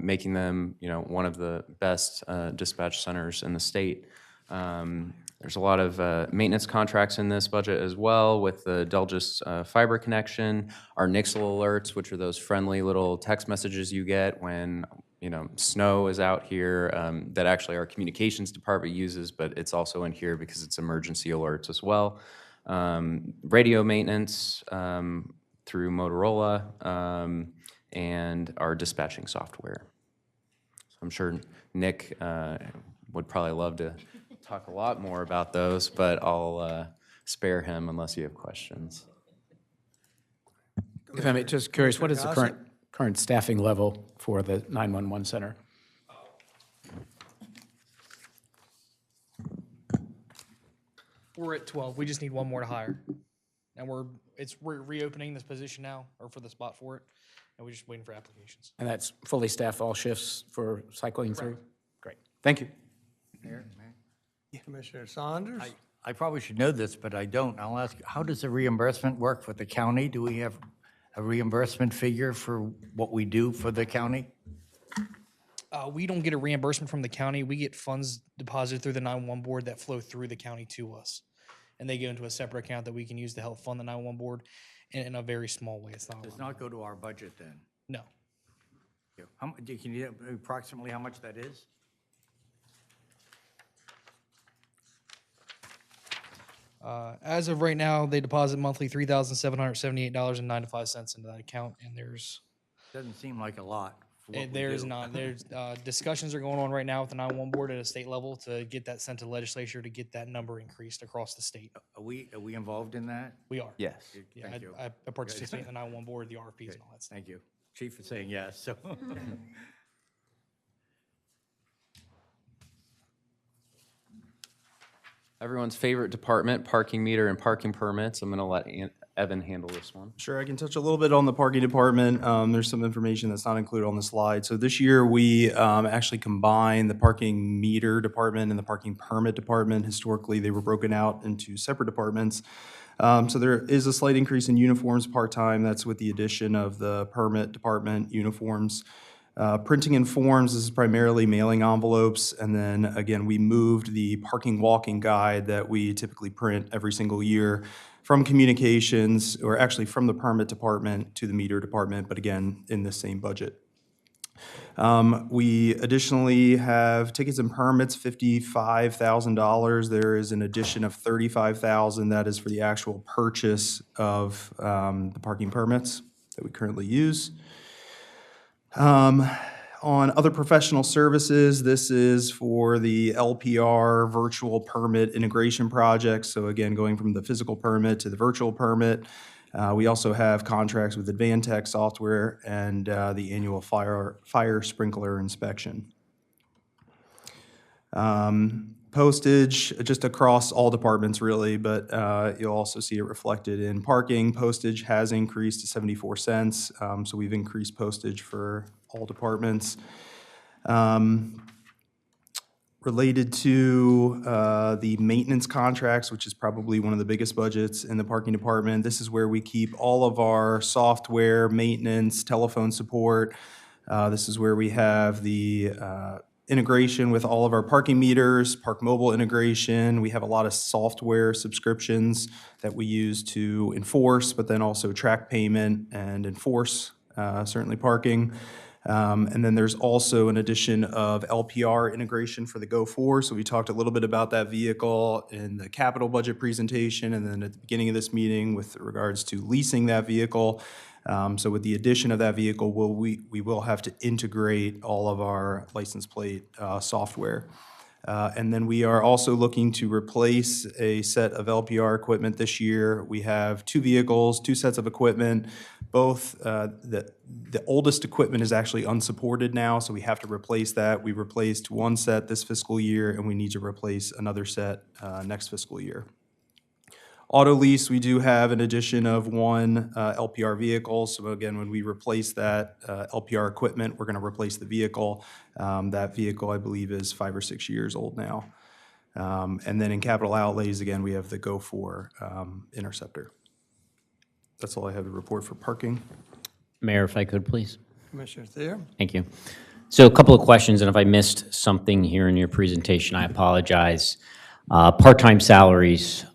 making them, one of the best dispatch centers in the state. There's a lot of maintenance contracts in this budget as well, with the Delgis fiber connection, our Nixle alerts, which are those friendly little text messages you get when snow is out here, that actually our communications department uses, but it's also in here because it's emergency alerts as well. Radio maintenance through Motorola, and our dispatching software. So I'm sure Nick would probably love to talk a lot more about those, but I'll spare him unless you have questions. If I may, just curious, what is the Gossett? current staffing level for the 911 center? We're at 12. We just need one more to hire. And we're reopening this position now, or for the spot for it, and we're just waiting for applications. And that's fully staffed, all shifts for cycling through? Great, thank you. Commissioner Saunders? I probably should know this, but I don't. I'll ask, how does the reimbursement work for the county? Do we have a reimbursement figure for what we do for the county? We don't get a reimbursement from the county. We get funds deposited through the 911 board that flow through the county to us. And they go into a separate account that we can use to help fund the 911 board in a very small way. It's not a Does lot. not go to our budget then? No. Can you approximately how much that is? As of right now, they deposit monthly $3,778.95 into that account, and there's Doesn't seem like a lot for what we there's do. not there's discussions are going on right now with the 911 board at a state level to get that sent to the legislature to get that number increased across the state. Are we involved in that? We are. Yes. Yeah, Thank you. I participate in the 911 board, the RFPs and all that stuff. Thank you. Chief is saying yes, so. Everyone's favorite department, parking meter and parking permits. I'm going to let Evan handle this one. Sure, I can touch a little bit on the parking department. There's some information that's not included on the slide. So this year, we actually combined the parking meter department and the parking permit department. Historically, they were broken out into separate departments. So there is a slight increase in uniforms part-time. That's with the addition of the permit department uniforms. Printing and forms is primarily mailing envelopes, and then again, we moved the parking walking guide that we typically print every single year from communications, or actually from the permit department to the meter department, but again, in the same budget. We additionally have tickets and permits, $55,000. There is an addition of $35,000. That is for the actual purchase of the parking permits that we currently use. On other professional services, this is for the LPR virtual permit integration project. So again, going from the physical permit to the virtual permit. We also have contracts with Advantech software and the annual fire sprinkler inspection. Postage, just across all departments really, but you'll also see it reflected in parking. Postage has increased to 74 cents, so we've increased postage for all departments. Related to the maintenance contracts, which is probably one of the biggest budgets in the parking department. This is where we keep all of our software, maintenance, telephone support. This is where we have the integration with all of our parking meters, Park Mobile integration. We have a lot of software subscriptions that we use to enforce, but then also track payment and enforce, certainly parking. And then there's also an addition of LPR integration for the Go4. So we talked a little bit about that vehicle in the capital budget presentation, and then at the beginning of this meeting with regards to leasing that vehicle. So with the addition of that vehicle, we will have to integrate all of our license plate software. And then we are also looking to replace a set of LPR equipment this year. We have 2 vehicles, 2 sets of equipment. Both, the oldest equipment is actually unsupported now, so we have to replace that. We replaced 1 set this fiscal year, and we need to replace another set next fiscal year. Auto lease, we do have an addition of 1 LPR vehicle. So again, when we replace that LPR equipment, we're going to replace the vehicle. That vehicle, I believe, is 5 or 6 years old now. And then in capital outlays, again, we have the Go4 Interceptor. That's all I have to report for parking. Mayor, if I could, please. Commissioner Thayer? Thank you. So a couple of questions, and if I missed something here in your presentation, I apologize. Part-time salaries,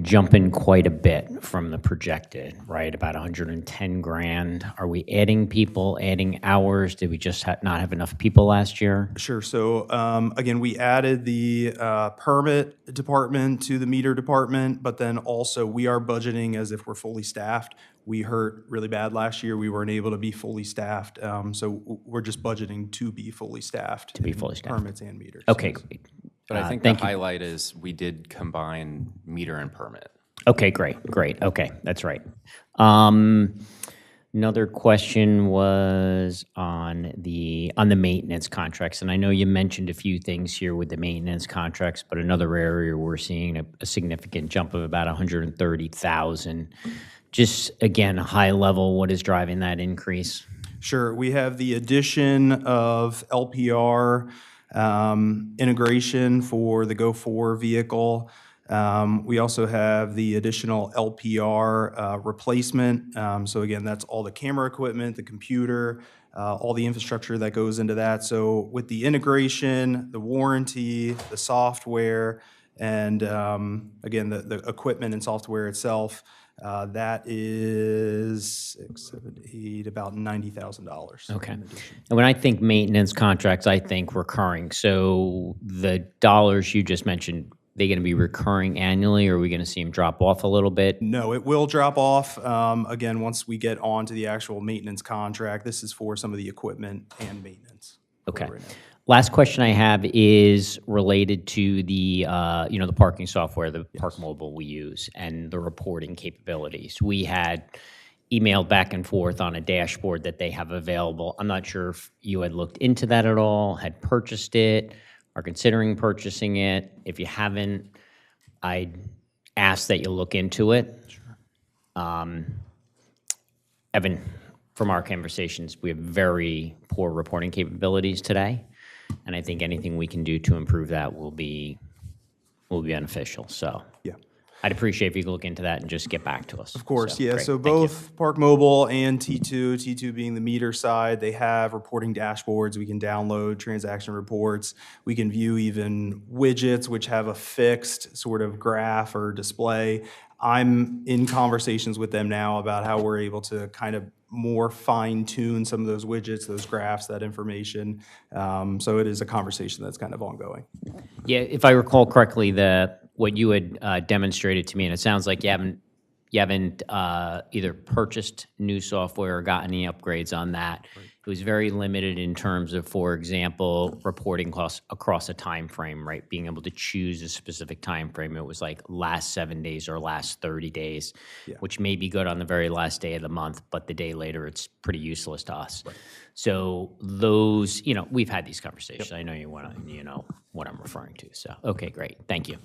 jumping quite a bit from the projected, right? About 110 grand. Are we adding people, adding hours? Did we just not have enough people last year? Sure. So again, we added the permit department to the meter department, but then also we are budgeting as if we're fully staffed. We hurt really bad last year. We weren't able to be fully staffed. So we're just budgeting to be fully staffed. To be fully staffed. Permits and meters. Okay, great. But I think the highlight is we did combine meter and permit. Okay, great. Okay, that's right. Another question was on the maintenance contracts, and I know you mentioned a few things here with the maintenance contracts, but another area we're seeing a significant jump of about 130,000. Just again, high level, what is driving that increase? Sure. We have the addition of LPR integration for the Go4 vehicle. We also have the additional LPR replacement. So again, that's all the camera equipment, the computer, all the infrastructure that goes into that. So with the integration, the warranty, the software, and again, the equipment and software itself, that is 6, 7, 8, about $90,000. Okay. And when I think maintenance contracts, I think recurring. So the dollars you just mentioned, they going to be recurring annually, or are we going to see them drop off a little bit? No, it will drop off. Again, once we get on to the actual maintenance contract, this is for some of the equipment and maintenance. Okay. Last question I have is related to the, the parking software, the Park Mobile we use, and the reporting capabilities. We had emailed back and forth on a dashboard that they have available. I'm not sure if you had looked into that at all, had purchased it, are considering purchasing it. If you haven't, I'd ask that you look into it. Sure. Evan, from our conversations, we have very poor reporting capabilities today. And I think anything we can do to improve that will be beneficial. So yeah, I'd appreciate if you could look into that and just get back to us. Of course, yeah. Great. So both Park Mobile and T2 being the meter side, they have reporting dashboards. We can download transaction reports. We can view even widgets which have a fixed sort of graph or display. I'm in conversations with them now about how we're able to kind of more fine-tune some of those widgets, those graphs, that information. So it is a conversation that's kind of ongoing. Yeah, if I recall correctly, what you had demonstrated to me, and it sounds like you haven't either purchased new software or got any upgrades on that. It was very limited in terms of, for example, reporting costs across a time frame, right? Being able to choose a specific time frame. It was like last 7 days or last 30 days, which may be good on the very last day of the month, but the day later it's pretty useless to us. So those, we've had these conversations. I know you know what I'm referring to. So, okay, great. Thank you.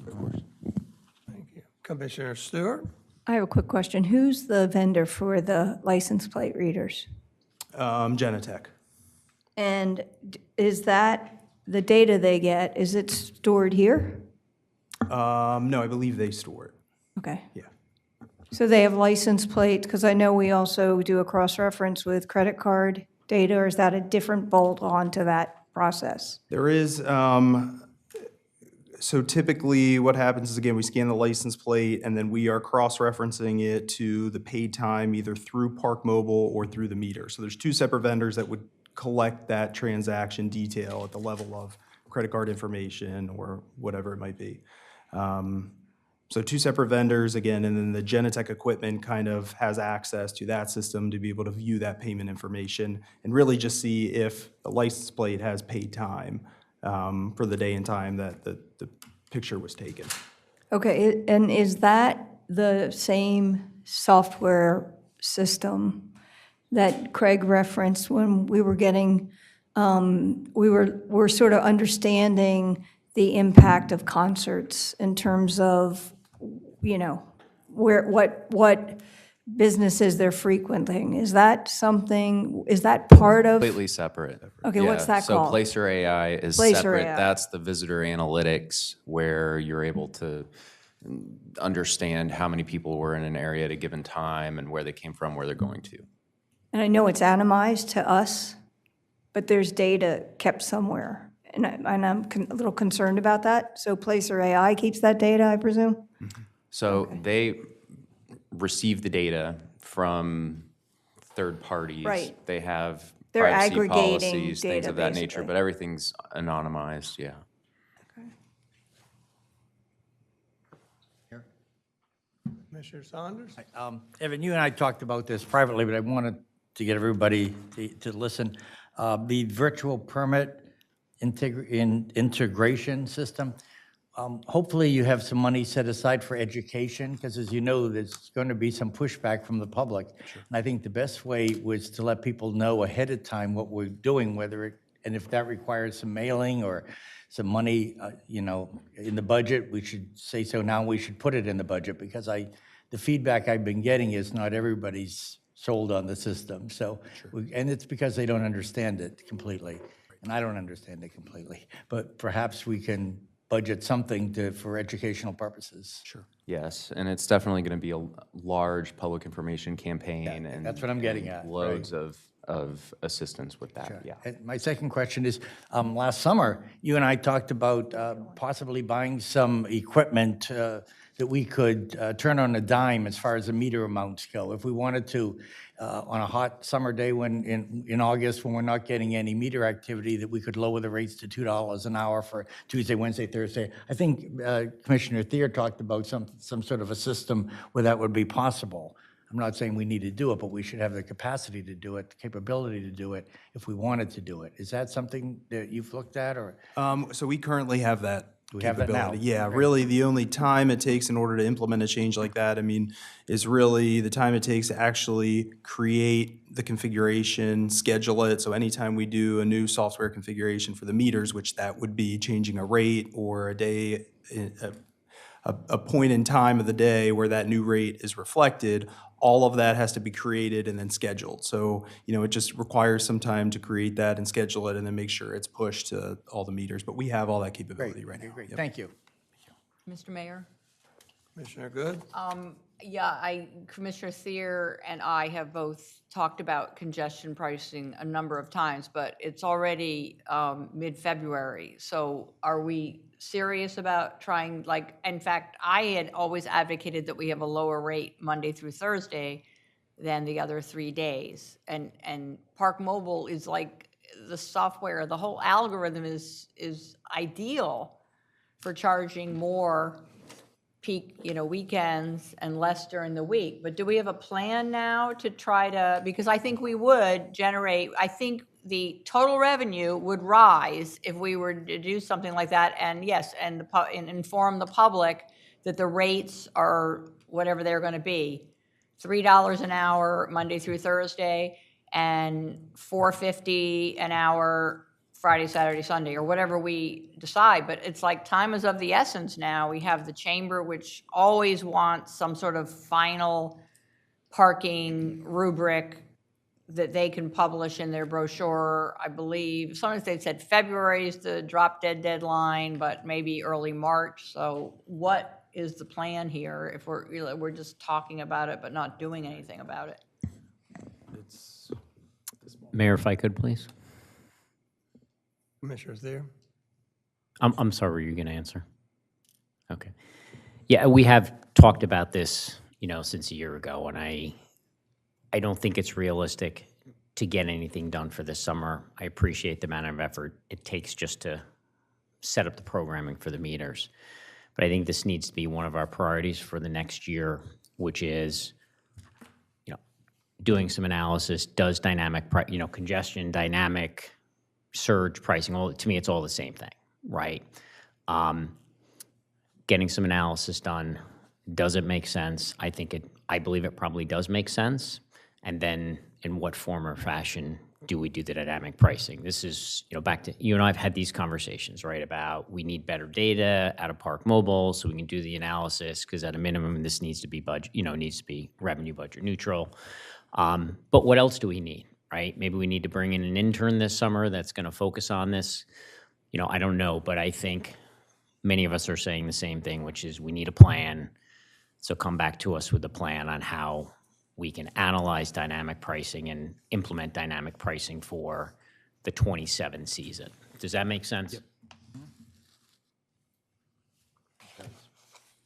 Thank you. Commissioner Stewart? I have a quick question. Who's the vendor for the license plate readers? Genetech. And is that, the data they get, is it stored here? No, I believe they store it. Okay. Yeah. So they have license plates, because I know we also do a cross-reference with credit card data, or is that a different bolt-on to that process? There is, so typically what happens is, again, we scan the license plate and then we are cross-referencing it to the paid time either through Park Mobile or through the meter. So there's two separate vendors that would collect that transaction detail at the level of credit card information or whatever it might be. So two separate vendors, again, and then the Genetech equipment kind of has access to that system to be able to view that payment information and really just see if the license plate has paid time for the day and time that the picture was taken. Okay, and is that the same software system that Craig referenced when we were getting, we're sort of understanding the impact of concerts in terms of, what businesses they're frequenting? Is that something, is that part of? Completely separate. Okay, what's that So called? Placer AI is Placer separate. AI. That's the visitor analytics where you're able to understand how many people were in an area at a given time and where they came from, where they're going to. And I know it's anonymized to us, but there's data kept somewhere. And I'm a little concerned about that. So Placer AI keeps that data, I presume? So they receive the data from third parties. Right. They have They're privacy aggregating policies, things data, of that nature, basically. but everything's anonymized, yeah. Commissioner Saunders? Evan, you and I talked about this privately, but I wanted to get everybody to listen. The virtual permit integration system, hopefully you have some money set aside for education, because as you know, there's going to be some pushback from the public. And I think the best way was to let people know ahead of time what we're doing, and if that requires some mailing or some money, in the budget, we should say so now, we should put it in the budget, because the feedback I've been getting is not everybody's sold on the system. So, and it's because they don't understand it completely. And I don't understand it completely. But perhaps we can budget something for educational purposes. Sure. Yes, and it's definitely going to be a large public information campaign, and that's what I'm getting at, loads of assistance with that. Sure. Yeah. And my second question is, last summer, you and I talked about possibly buying some equipment that we could turn on a dime as far as the meter amounts go. If we wanted to, on a hot summer day in August, when we're not getting any meter activity, that we could lower the rates to $2 an hour for Tuesday, Wednesday, Thursday. I think Commissioner Thier talked about some sort of a system where that would be possible. I'm not saying we need to do it, but we should have the capacity to do it, the capability to do it, if we wanted to do it. Is that something that you've looked at, or? So we currently have that We have that now? capability. Yeah, Okay. really the only time it takes in order to implement a change like that, is really the time it takes to actually create the configuration, schedule it. So anytime we do a new software configuration for the meters, which that would be changing a rate or a day, a point in time of the day where that new rate is reflected, all of that has to be created and then scheduled. So, it just requires some time to create that and schedule it and then make sure it's pushed to all the meters. But we have all that capability right now. Great, Yep. thank you. Mr. Mayor? Commissioner Good? Yeah, Commissioner Thier and I have both talked about congestion pricing a number of times, but it's already mid-February. So are we serious about trying, in fact, I had always advocated that we have a lower rate Monday through Thursday than the other 3 days. And Park Mobile is like the software, the whole algorithm is ideal for charging more peak, weekends and less during the week. But do we have a plan now to try to, because I think we would generate, I think the total revenue would rise if we were to do something like that. And yes, and inform the public that the rates are whatever they're going to be. $3 an hour Monday through Thursday and $4.50 an hour Friday, Saturday, Sunday, or whatever we decide. But it's like time is of the essence now. We have the chamber, which always wants some sort of final parking rubric that they can publish in their brochure, I believe. Sometimes they said February is the drop dead deadline, but maybe early March. So what is the plan here if we're just talking about it but not doing anything about it? Mayor, if I could, please. Commissioners there? I'm sorry, were you going to answer? Okay. Yeah, we have talked about this, since a year ago, and I don't think it's realistic to get anything done for this summer. I appreciate the amount of effort it takes just to set up the programming for the meters. But I think this needs to be one of our priorities for the next year, which is, doing some analysis. Does dynamic, congestion, dynamic, surge pricing, to me, it's all the same thing, right? Getting some analysis done. Does it make sense? I believe it probably does make sense. And then in what form or fashion do we do the dynamic pricing? This is, back to, you and I have had these conversations, right, about we need better data out of Park Mobile so we can do the analysis, because at a minimum, this needs to be needs to be revenue budget neutral. But what else do we need, right? Maybe we need to bring in an intern this summer that's going to focus on this. I don't know, but I think many of us are saying the same thing, which is we need a plan. So come back to us with a plan on how we can analyze dynamic pricing and implement dynamic pricing for the 27 season. Does that make sense?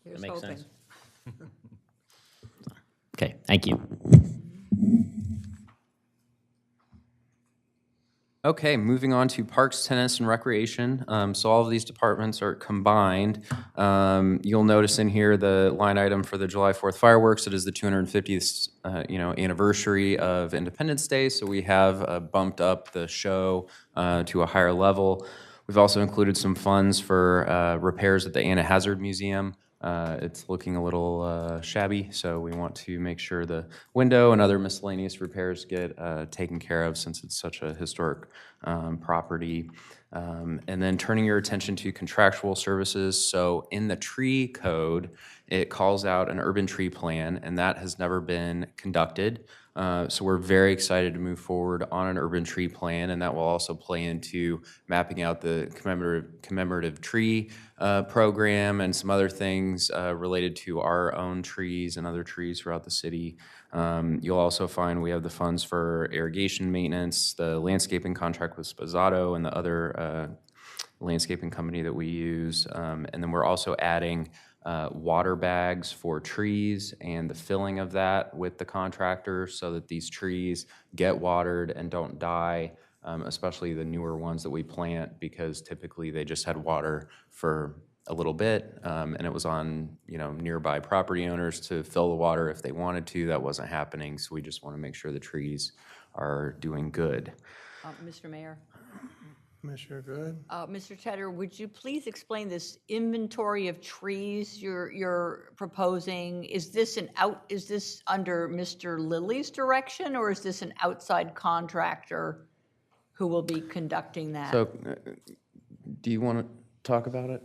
Here's That makes hoping. sense? Okay, thank you. Okay, moving on to Parks, Tennis, and Recreation. So all of these departments are combined. You'll notice in here the line item for the July 4th fireworks. It is the 250th, anniversary of Independence Day. So we have bumped up the show to a higher level. We've also included some funds for repairs at the Anna Hazard Museum. It's looking a little shabby, so we want to make sure the window and other miscellaneous repairs get taken care of, since it's such a historic property. And then turning your attention to contractual services. So in the tree code, it calls out an urban tree plan, and that has never been conducted. So we're very excited to move forward on an urban tree plan, and that will also play into mapping out the commemorative tree program and some other things related to our own trees and other trees throughout the city. You'll also find we have the funds for irrigation maintenance, the landscaping contract with Spazzato and the other landscaping company that we use. And then we're also adding water bags for trees and the filling of that with the contractor so that these trees get watered and don't die, especially the newer ones that we plant, because typically they just had water for a little bit, and it was on nearby property owners to fill the water if they wanted to. That wasn't happening, so we just want to make sure the trees are doing good. Mr. Mayor. Commissioner, go ahead. Mr. Tedder, would you please explain this inventory of trees you're proposing? Is this under Mr. Lilly's direction, or is this an outside contractor who will be conducting that? So, do you want to talk about it?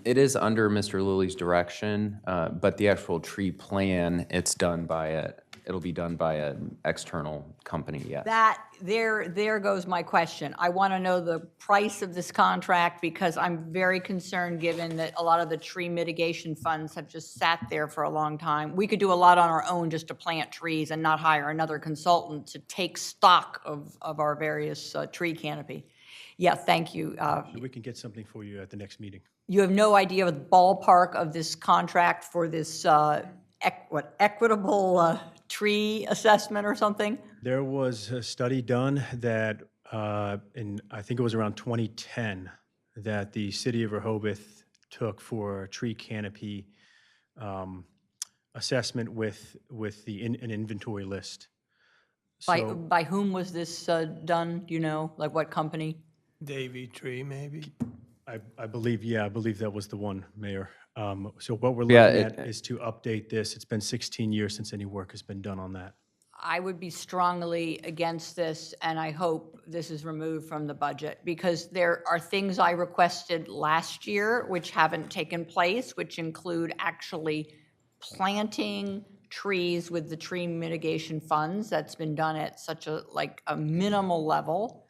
It is under Mr. Lilly's direction, but the actual tree plan, it'll be done by an external company, yes. There goes my question. I want to know the price of this contract, because I'm very concerned, given that a lot of the tree mitigation funds have just sat there for a long time. We could do a lot on our own just to plant trees and not hire another consultant to take stock of our various tree canopy. Yeah, thank you. We can get something for you at the next meeting. You have no idea of the ballpark of this contract for this equitable tree assessment or something? There was a study done that, I think it was around 2010, that the city of Rehoboth took for a tree canopy assessment with an inventory list. So By whom was this done? Do you know, like what company? Davy Tree, maybe? I believe that was the one, Mayor. So what we're Yeah, looking at is to update this. It's been 16 years since any work has been done on that. I would be strongly against this, and I hope this is removed from the budget, because there are things I requested last year which haven't taken place, which include actually planting trees with the tree mitigation funds. That's been done at such a minimal level.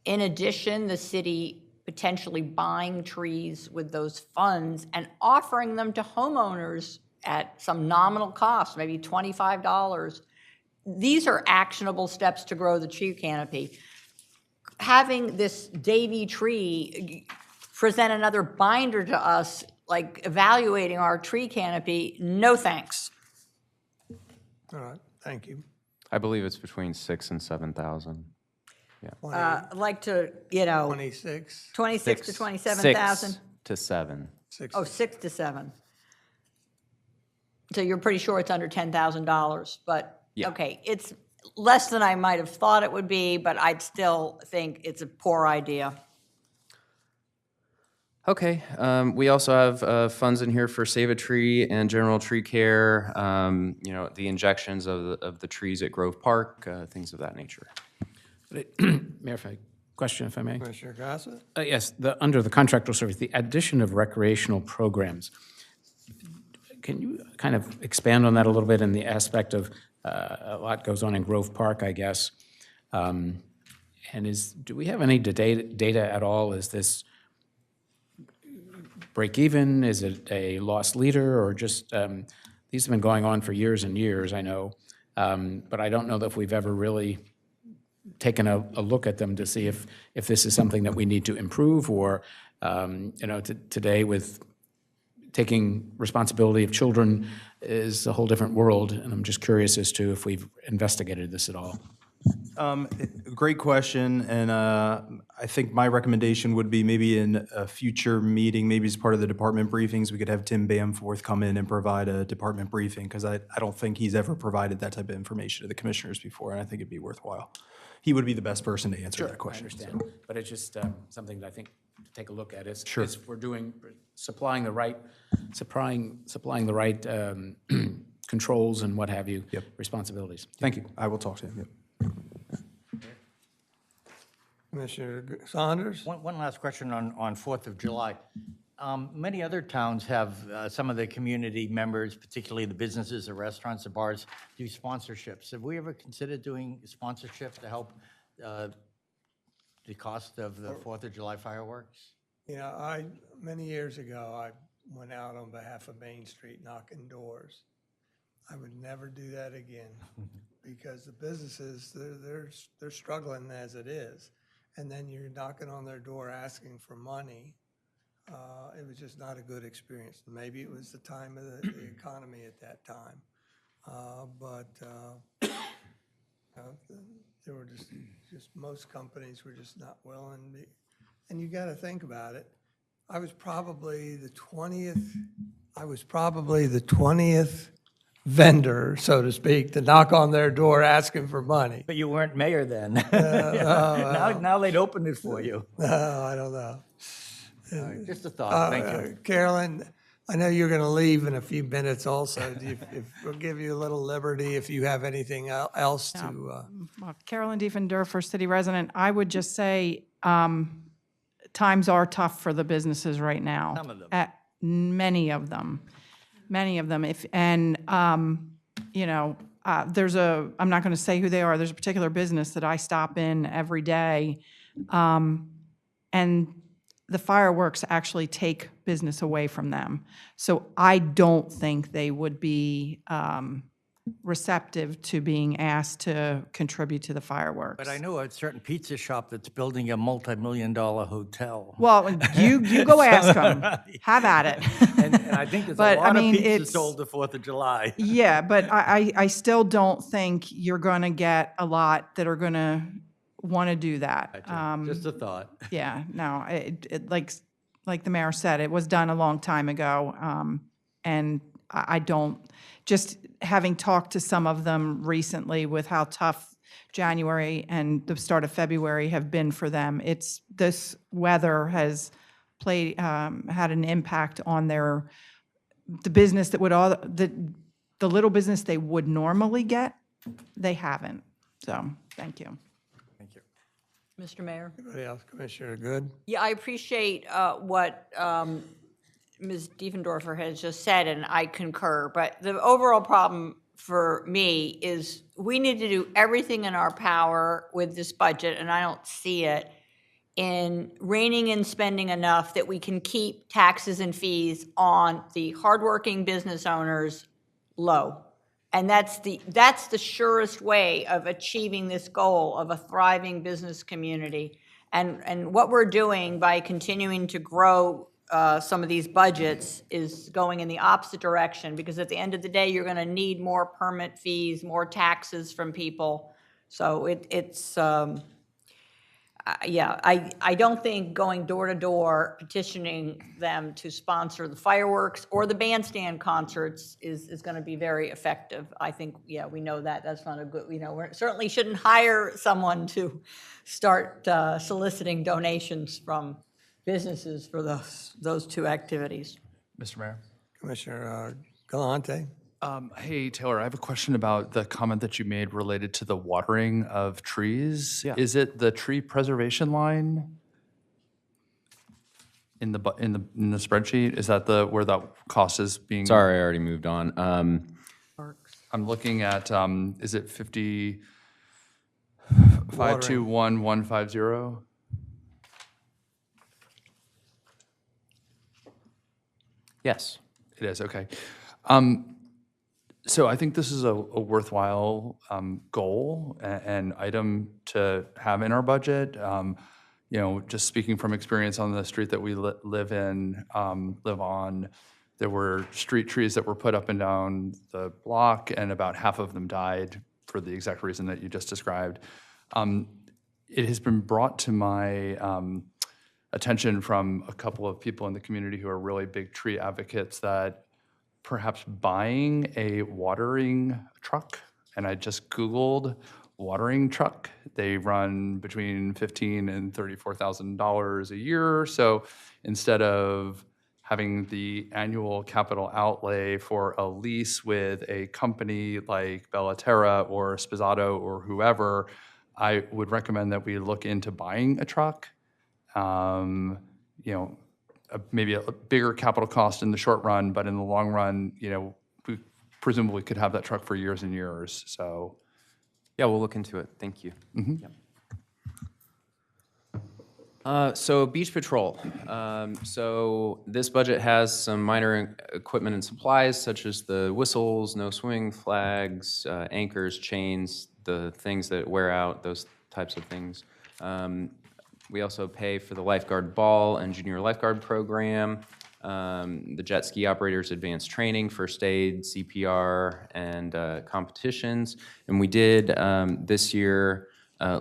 In addition, the city potentially buying trees with those funds and offering them to homeowners at some nominal cost, maybe $25. These are actionable steps to grow the tree canopy. Having this Davy Tree present another binder to us, like evaluating our tree canopy, no thanks. All right, thank you. I believe it's between 6,000 and 7,000. I'd like to, 26, 26 to 27,000. 6 to 7. 6. Oh, 6 to 7. So you're pretty sure it's under $10,000, but, Yeah. okay, it's less than I might have thought it would be, but I'd still think it's a poor idea. Okay, we also have funds in here for Save a Tree and general tree care, the injections of the trees at Grove Park, things of that nature. Mayor, question, if I may. Commissioner Gossett? Yes, under the contractual service, the addition of recreational programs. Can you kind of expand on that a little bit in the aspect of a lot goes on in Grove Park, I guess? And do we have any data at all? Is this break even? Is it a lost leader, or just, these have been going on for years and years, I know, but I don't know that if we've ever really taken a look at them to see if this is something that we need to improve, or, today with taking responsibility of children is a whole different world, and I'm just curious as to if we've investigated this at all. Great question, and I think my recommendation would be maybe in a future meeting, maybe as part of the department briefings, we could have Tim Bamforth come in and provide a department briefing, because I don't think he's ever provided that type of information to the commissioners before, and I think it'd be worthwhile. He would be the best person to answer that question. I understand, but it's just something that I think to take a look at is Sure. is we're supplying the right controls and what have you, responsibilities. Thank you. I will talk to him. Yep. Commissioner Saunders? One last question on 4th of July. Many other towns have some of the community members, particularly the businesses, the restaurants, the bars, do sponsorships. Have we ever considered doing sponsorship to help the cost of the 4th of July fireworks? Many years ago, I went out on behalf of Main Street knocking doors. I would never do that again, because the businesses, they're struggling as it is. And then you're knocking on their door asking for money. It was just not a good experience. Maybe it was the time of the economy at that time. But there were just most companies were just not willing to be. And you got to think about it. I was probably the 20th vendor, so to speak, to knock on their door asking for money. But you weren't mayor then. Now they'd open it for you. No, I don't know. Just a thought, thank you. Carolyn, I know you're going to leave in a few minutes also. We'll give you a little liberty if you have anything else to. Well, Carolyn Diefendorfer, first city resident, I would just say times are tough for the businesses right now. Some of them. Many of them. There's I'm not going to say who they are, there's a particular business that I stop in every day, and the fireworks actually take business away from them. So I don't think they would be receptive to being asked to contribute to the fireworks. But I know a certain pizza shop that's building a multi-million-dollar hotel. Well, you go ask them. Have at it. And I think there's But, a I lot mean, of pizza it's- sold the 4th of July. Yeah, but I still don't think you're going to get a lot that are going to want to do that. Just a thought. Yeah, no, like the mayor said, it was done a long time ago. And I don't, just having talked to some of them recently with how tough January and the start of February have been for them, this weather has had an impact on the business that the little business they would normally get, they haven't. So, thank you. Thank you. Mr. Mayor? Anybody else? Commissioner Good? Yeah, I appreciate what Ms. Diefendorfer has just said, and I concur. But the overall problem for me is we need to do everything in our power with this budget, and I don't see it, in reining in spending enough that we can keep taxes and fees on the hardworking business owners low. And that's the surest way of achieving this goal of a thriving business community. And what we're doing by continuing to grow some of these budgets is going in the opposite direction, because at the end of the day, you're going to need more permit fees, more taxes from people. So I don't think going door to door petitioning them to sponsor the fireworks or the bandstand concerts is going to be very effective. I think, we know that. That's not a good, we certainly shouldn't hire someone to start soliciting donations from businesses for those two activities. Mr. Mayor? Commissioner Galante? Hey, Taylor, I have a question about the comment that you made related to the watering of trees. Yeah. Is it the tree preservation line in the spreadsheet? Is that where that cost is being? Sorry, I already moved on. I'm looking at, is it 521,150? Yes. It is, okay. So I think this is a worthwhile goal and item to have in our budget. Just speaking from experience on the street that we live on, there were street trees that were put up and down the block, and about half of them died for the exact reason that you just described. It has been brought to my attention from a couple of people in the community who are really big tree advocates that perhaps buying a watering truck, and I just Googled watering truck. They run between $15,000 and $34,000 a year. So instead of having the annual capital outlay for a lease with a company like Bellaterra or Spizzato or whoever, I would recommend that we look into buying a truck. Maybe a bigger capital cost in the short run, but in the long run, we presumably could have that truck for years and years. So, Yeah, we'll look into it. Thank you. Mm-hmm. Yep. So beach patrol. So this budget has some minor equipment and supplies, such as the whistles, no swimming flags, anchors, chains, the things that wear out, those types of things. We also pay for the lifeguard ball and junior lifeguard program, the jet ski operators advanced training, first aid, CPR, and competitions. And we did this year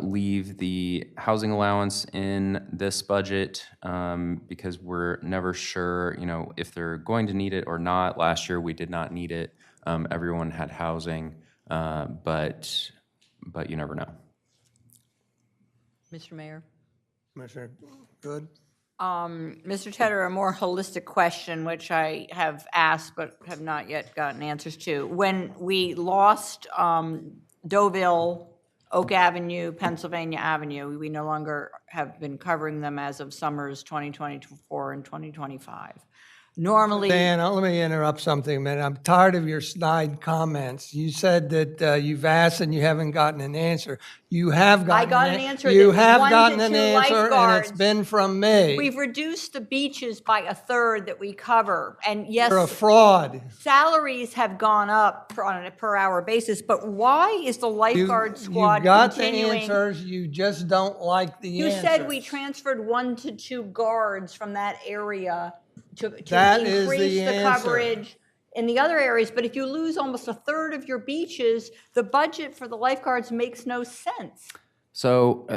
leave the housing allowance in this budget because we're never sure, if they're going to need it or not. Last year we did not need it. Everyone had housing, but you never know. Mr. Mayor? Commissioner Good? Mr. Tedder, a more holistic question, which I have asked but have not yet gotten answers to. When we lost Deauville, Oak Avenue, Pennsylvania Avenue, we no longer have been covering them as of summers 2024 and 2025. normally. Dan, let me interrupt something a minute. I'm tired of your snide comments. You said that you've asked and you haven't gotten an answer. You have gotten. I got an answer You that have 1 to gotten an 2 answer, and it's lifeguards. been from me. We've reduced the beaches by a third that we cover, and yes, You're a fraud. salaries have gone up on a per hour basis, but why is the lifeguard squad You got the continuing? answers. You just don't like the You answers. said we transferred 1 to 2 guards from that area to That is the increase the answer. coverage in the other areas, but if you lose almost a third of your beaches, the budget for the lifeguards makes no sense. So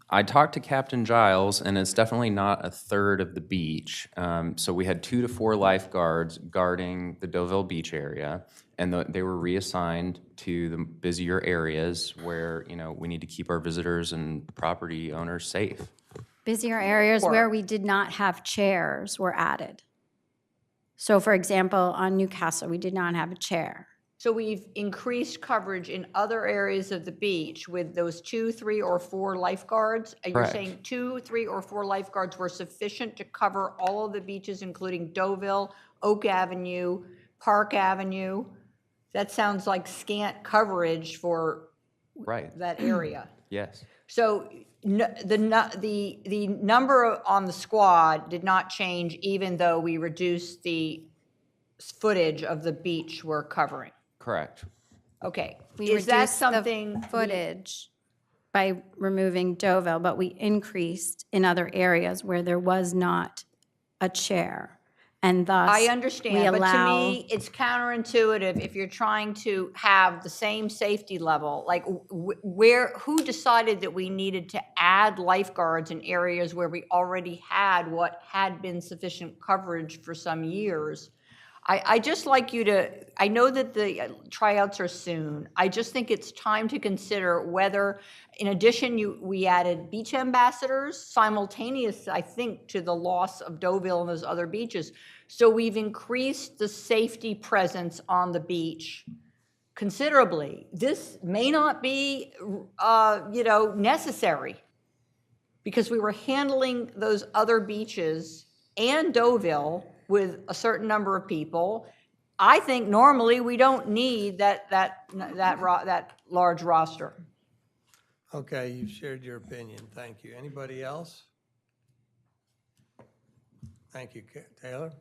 I talked to Captain Giles, and it's definitely not a third of the beach. So we had 2 to 4 lifeguards guarding the Deauville Beach area, and they were reassigned to the busier areas where, you know, we need to keep our visitors and property owners safe. Busier areas where we did not have chairs were added. So for example, on Newcastle, we did not have a chair. So we've increased coverage in other areas of the beach with those 2, 3, or 4 lifeguards? You're Correct. saying 2, 3, or 4 lifeguards were sufficient to cover all of the beaches, including Deauville, Oak Avenue, Park Avenue? That sounds like scant coverage for Right. that area. Yes. So the number on the squad did not change even though we reduced the footage of the beach we're covering? Correct. Okay. We Is that reduced something? the footage by removing Deauville, but we increased in other areas where there was not a chair. And thus, I we understand, but to allow, me, it's counterintuitive if you're trying to have the same safety level. Like, who decided that we needed to add lifeguards in areas where we already had what had been sufficient coverage for some years? I just like you to, I know that the tryouts are soon. I just think it's time to consider whether, in addition, we added beach ambassadors simultaneous, I think, to the loss of Deauville and those other beaches. So we've increased the safety presence on the beach considerably. This may not be, necessary because we were handling those other beaches and Deauville with a certain number of people. I think normally we don't need that large roster. Okay, you've shared your opinion. Thank you. Anybody else? Thank you, Taylor.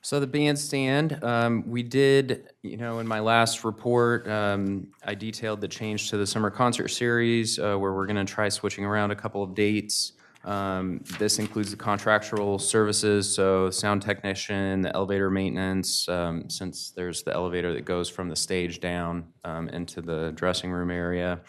So the bandstand, we did, in my last report, I detailed the change to the summer concert series where we're going to try switching around a couple of dates. This includes the contractual services, so sound technician, the elevator maintenance, since there's the elevator that goes from the stage down into the dressing room area.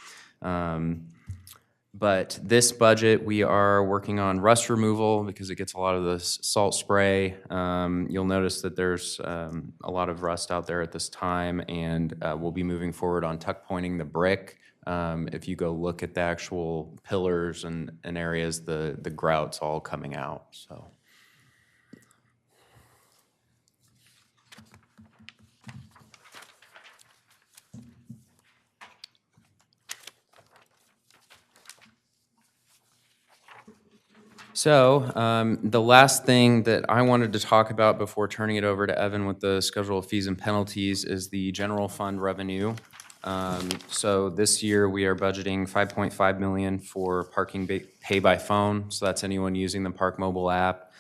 But this budget, we are working on rust removal because it gets a lot of the salt spray. You'll notice that there's a lot of rust out there at this time, and we'll be moving forward on tuck pointing the brick. If you go look at the actual pillars and areas, the grout's all coming out, so. So the last thing that I wanted to talk about before turning it over to Evan with the schedule of fees and penalties is the general fund revenue. So this year we are budgeting $5.5 million for parking pay by phone. So that's anyone using the Park mobile app.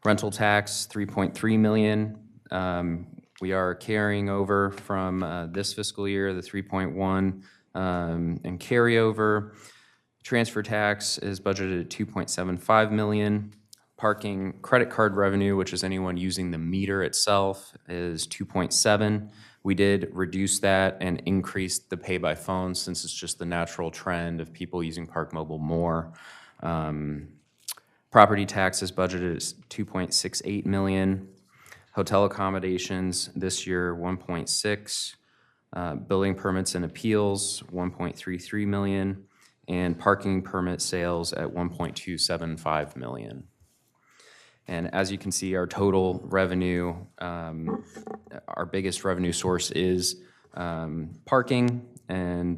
Rental tax, $3.3 million. We are carrying over from this fiscal year, the 3.1 and carryover. Transfer tax is budgeted at $2.75 million. Parking credit card revenue, which is anyone using the meter itself, is $2.7. We did reduce that and increase the pay by phone since it's just the natural trend of people using Park Mobile more. Property tax is budgeted at $2.68 million. Hotel accommodations this year, $1.6. Building permits and appeals, $1.33 million. And parking permit sales at $1.275 million. And as you can see, our total revenue, our biggest revenue source is parking, and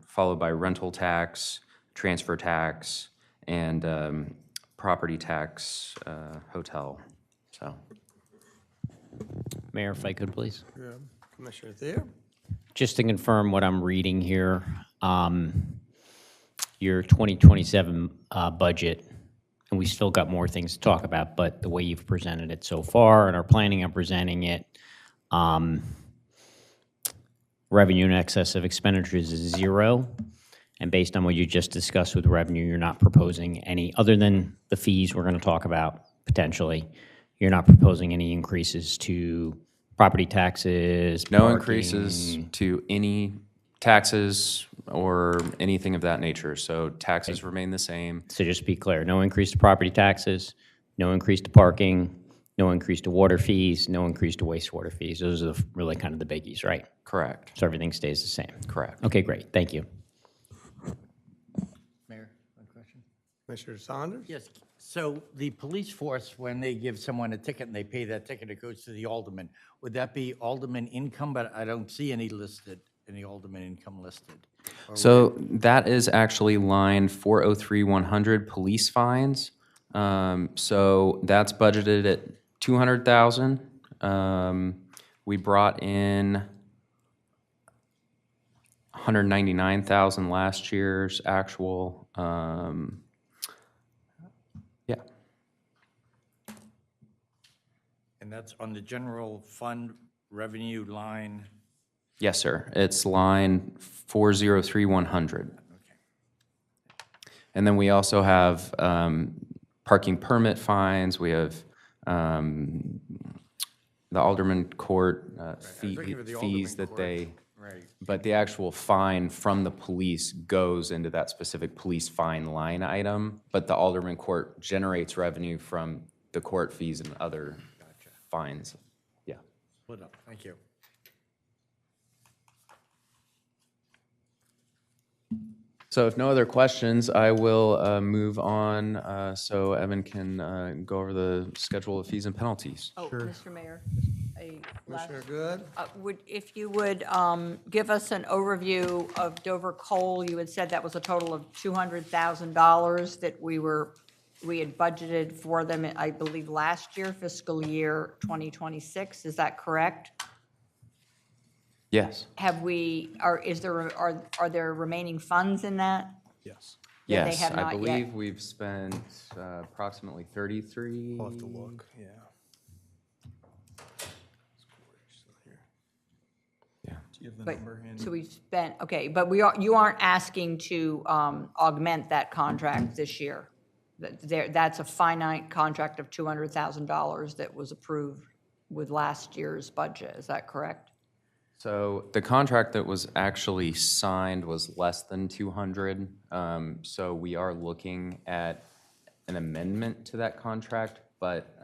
followed by rental tax, transfer tax, and property tax hotel, so. Mayor, if I could, please. Commissioner Thayer? Just to confirm what I'm reading here, your 2027 budget, and we still got more things to talk about, but the way you've presented it so far and are planning on presenting it, revenue in excess of expenditures is 0. And based on what you just discussed with revenue, you're not proposing any, other than the fees we're going to talk about potentially, you're not proposing any increases to property taxes, No increases parking. to any taxes or anything of that nature, so taxes remain the same. So just to be clear, no increase to property taxes, no increase to parking, no increase to water fees, no increase to wastewater fees. Those are really kind of the biggies, right? Correct. So everything stays the same. Correct. Okay, great. Thank you. Mayor, one question? Commissioner Saunders? Yes, so the police force, when they give someone a ticket and they pay that ticket, it goes to the alderman. Would that be alderman income? But I don't see any listed, any alderman income listed. Or So that is actually line 403-100 police fines. So that's budgeted at 200,000. We brought in 199,000 last year's actual. Yeah. And that's on the general fund revenue line? Yes, sir. It's line 403-100. And then we also have parking permit fines. We have the Alderman court thinking of the fees Alderman that court. they, Right. but the actual fine from the police goes into that specific police fine line item. But the Alderman court generates revenue from the court fees and other fines. Yeah. Split up, thank you. So if no other questions, I will move on so Evan can go over the schedule of fees and penalties. Oh, Mr. Mayor, a last, Commissioner Good? if you would give us an overview of Dover Coal, you had said that was a total of $200,000 that we had budgeted for them, I believe, last year, fiscal year 2026. Is that correct? Yes. Have we, are there remaining funds in that? Yes. That they Yes, have I not yet? believe we've spent approximately 33. I'll have to look, yeah. Yeah. Do you have the But, number handy? so we spent, okay, but you aren't asking to augment that contract this year? That's a finite contract of $200,000 that was approved with last year's budget, is that correct? So the contract that was actually signed was less than 200. So we are looking at an amendment to that contract, but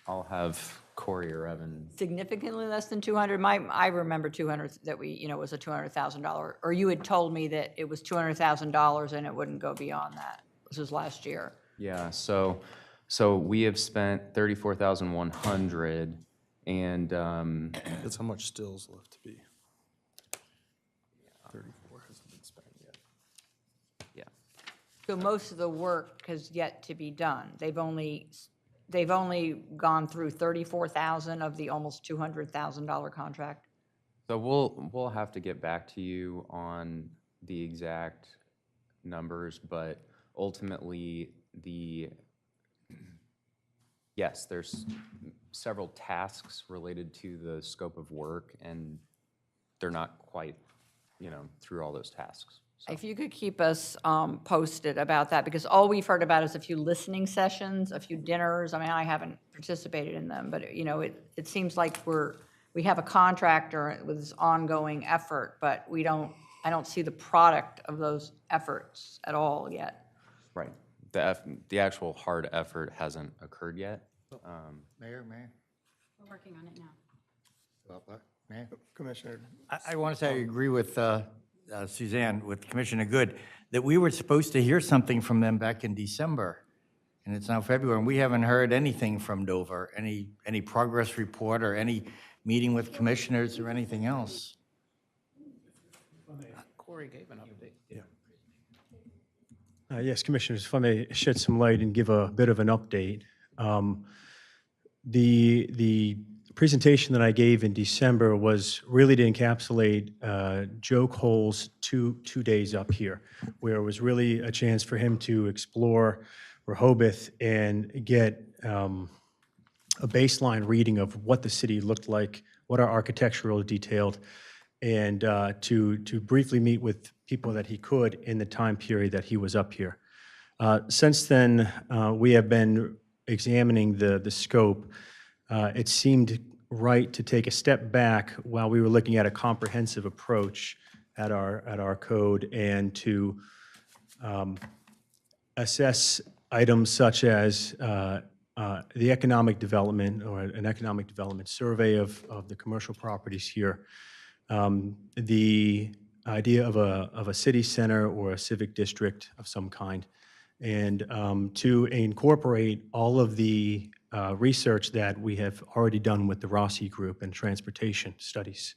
I'll have Corey or Evan. Significantly less than 200? I remember 200, that was a $200,000, or you had told me that it was $200,000 and it wouldn't go beyond that. This was last year. Yeah, so we have spent 34,100 and That's how much still's left to be. 34 hasn't been spent yet. yeah. So most of the work has yet to be done. They've only gone through 34,000 of the almost $200,000 contract. So we'll have to get back to you on the exact numbers, but ultimately yes, there's several tasks related to the scope of work, and they're not quite, through all those tasks. So, If you could keep us posted about that, because all we've heard about is a few listening sessions, a few dinners. I mean, I haven't participated in them, but, it seems like we have a contractor with this ongoing effort, but I don't see the product of those efforts at all yet. right. The actual hard effort hasn't occurred yet. Mayor? We're working on it now. Mayor? Commissioner? I want to say I agree with Suzanne, with Commissioner Good, that we were supposed to hear something from them back in December, and it's now February, and we haven't heard anything from Dover, any progress report or any meeting with commissioners or anything else. Corey gave an update. Yes, Commissioners, if I may shed some light and give a bit of an update. The presentation that I gave in December was really to encapsulate Joe Cole's two days up here, where it was really a chance for him to explore Rehoboth and get a baseline reading of what the city looked like, what our architectural detailed, and to briefly meet with people that he could in the time period that he was up here. Since then, we have been examining the scope. It seemed right to take a step back while we were looking at a comprehensive approach at our code and to assess items such as the economic development or an economic development survey of the commercial properties here, the idea of a city center or a civic district of some kind, and to incorporate all of the research that we have already done with the Rossi Group and transportation studies.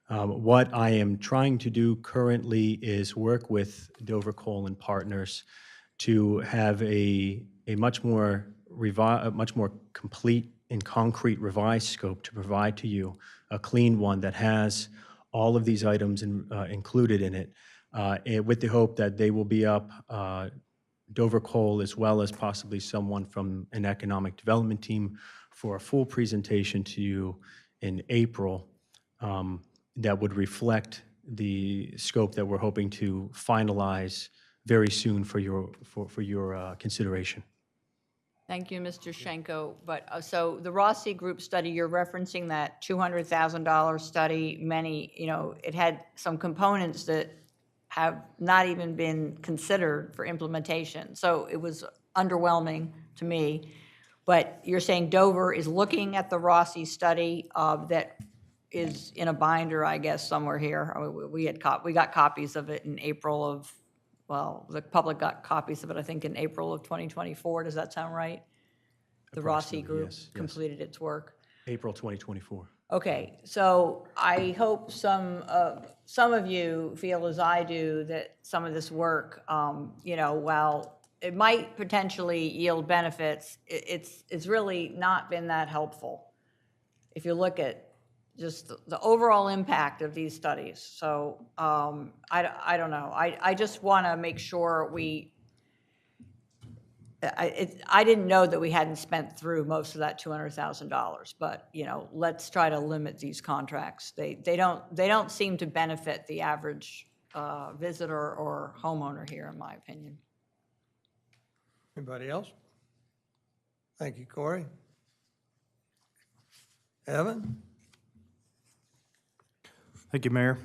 What I am trying to do currently is work with Dover Cole and Partners to have a much more complete and concrete revised scope to provide to you, a clean one that has all of these items included in it, and with the hope that they will be up, Dover Cole as well as possibly someone from an economic development team, for a full presentation to you in April that would reflect the scope that we're hoping to finalize very soon for your consideration. Thank you, Mr. Schenko. But, so the Rossi Group study, you're referencing that $200,000 study, it had some components that have not even been considered for implementation. So it was underwhelming to me. But you're saying Dover is looking at the Rossi study that is in a binder, I guess, somewhere here. We got copies of it in April of, well, the public got copies of it, I think, in April of 2024. Does that sound right? The Rossi Group completed its work. April 2024. Okay, so I hope some of you feel as I do that some of this work, while it might potentially yield benefits, it's really not been that helpful if you look at just the overall impact of these studies. So I don't know. I just want to make sure I didn't know that we hadn't spent through most of that $200,000, but let's try to limit these contracts. They don't seem to benefit the average visitor or homeowner here, in my opinion. Anybody else? Thank you, Corey. Evan? Thank you, Mayor.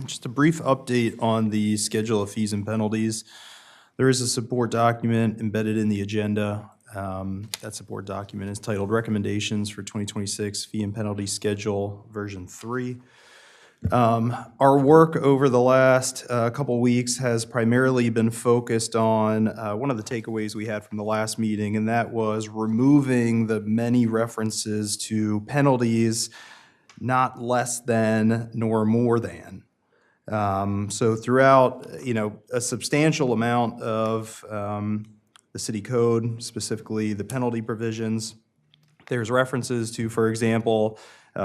Just a brief update on the schedule of fees and penalties. There is a support document embedded in the agenda. That support document is titled Recommendations for 2026 Fee and Penalty Schedule Version 3. Our work over the last couple weeks has primarily been focused on one of the takeaways we had from the last meeting, and that was removing the many references to penalties not less than nor more than. So throughout, a substantial amount of the city code, specifically the penalty provisions, there's references to, for example,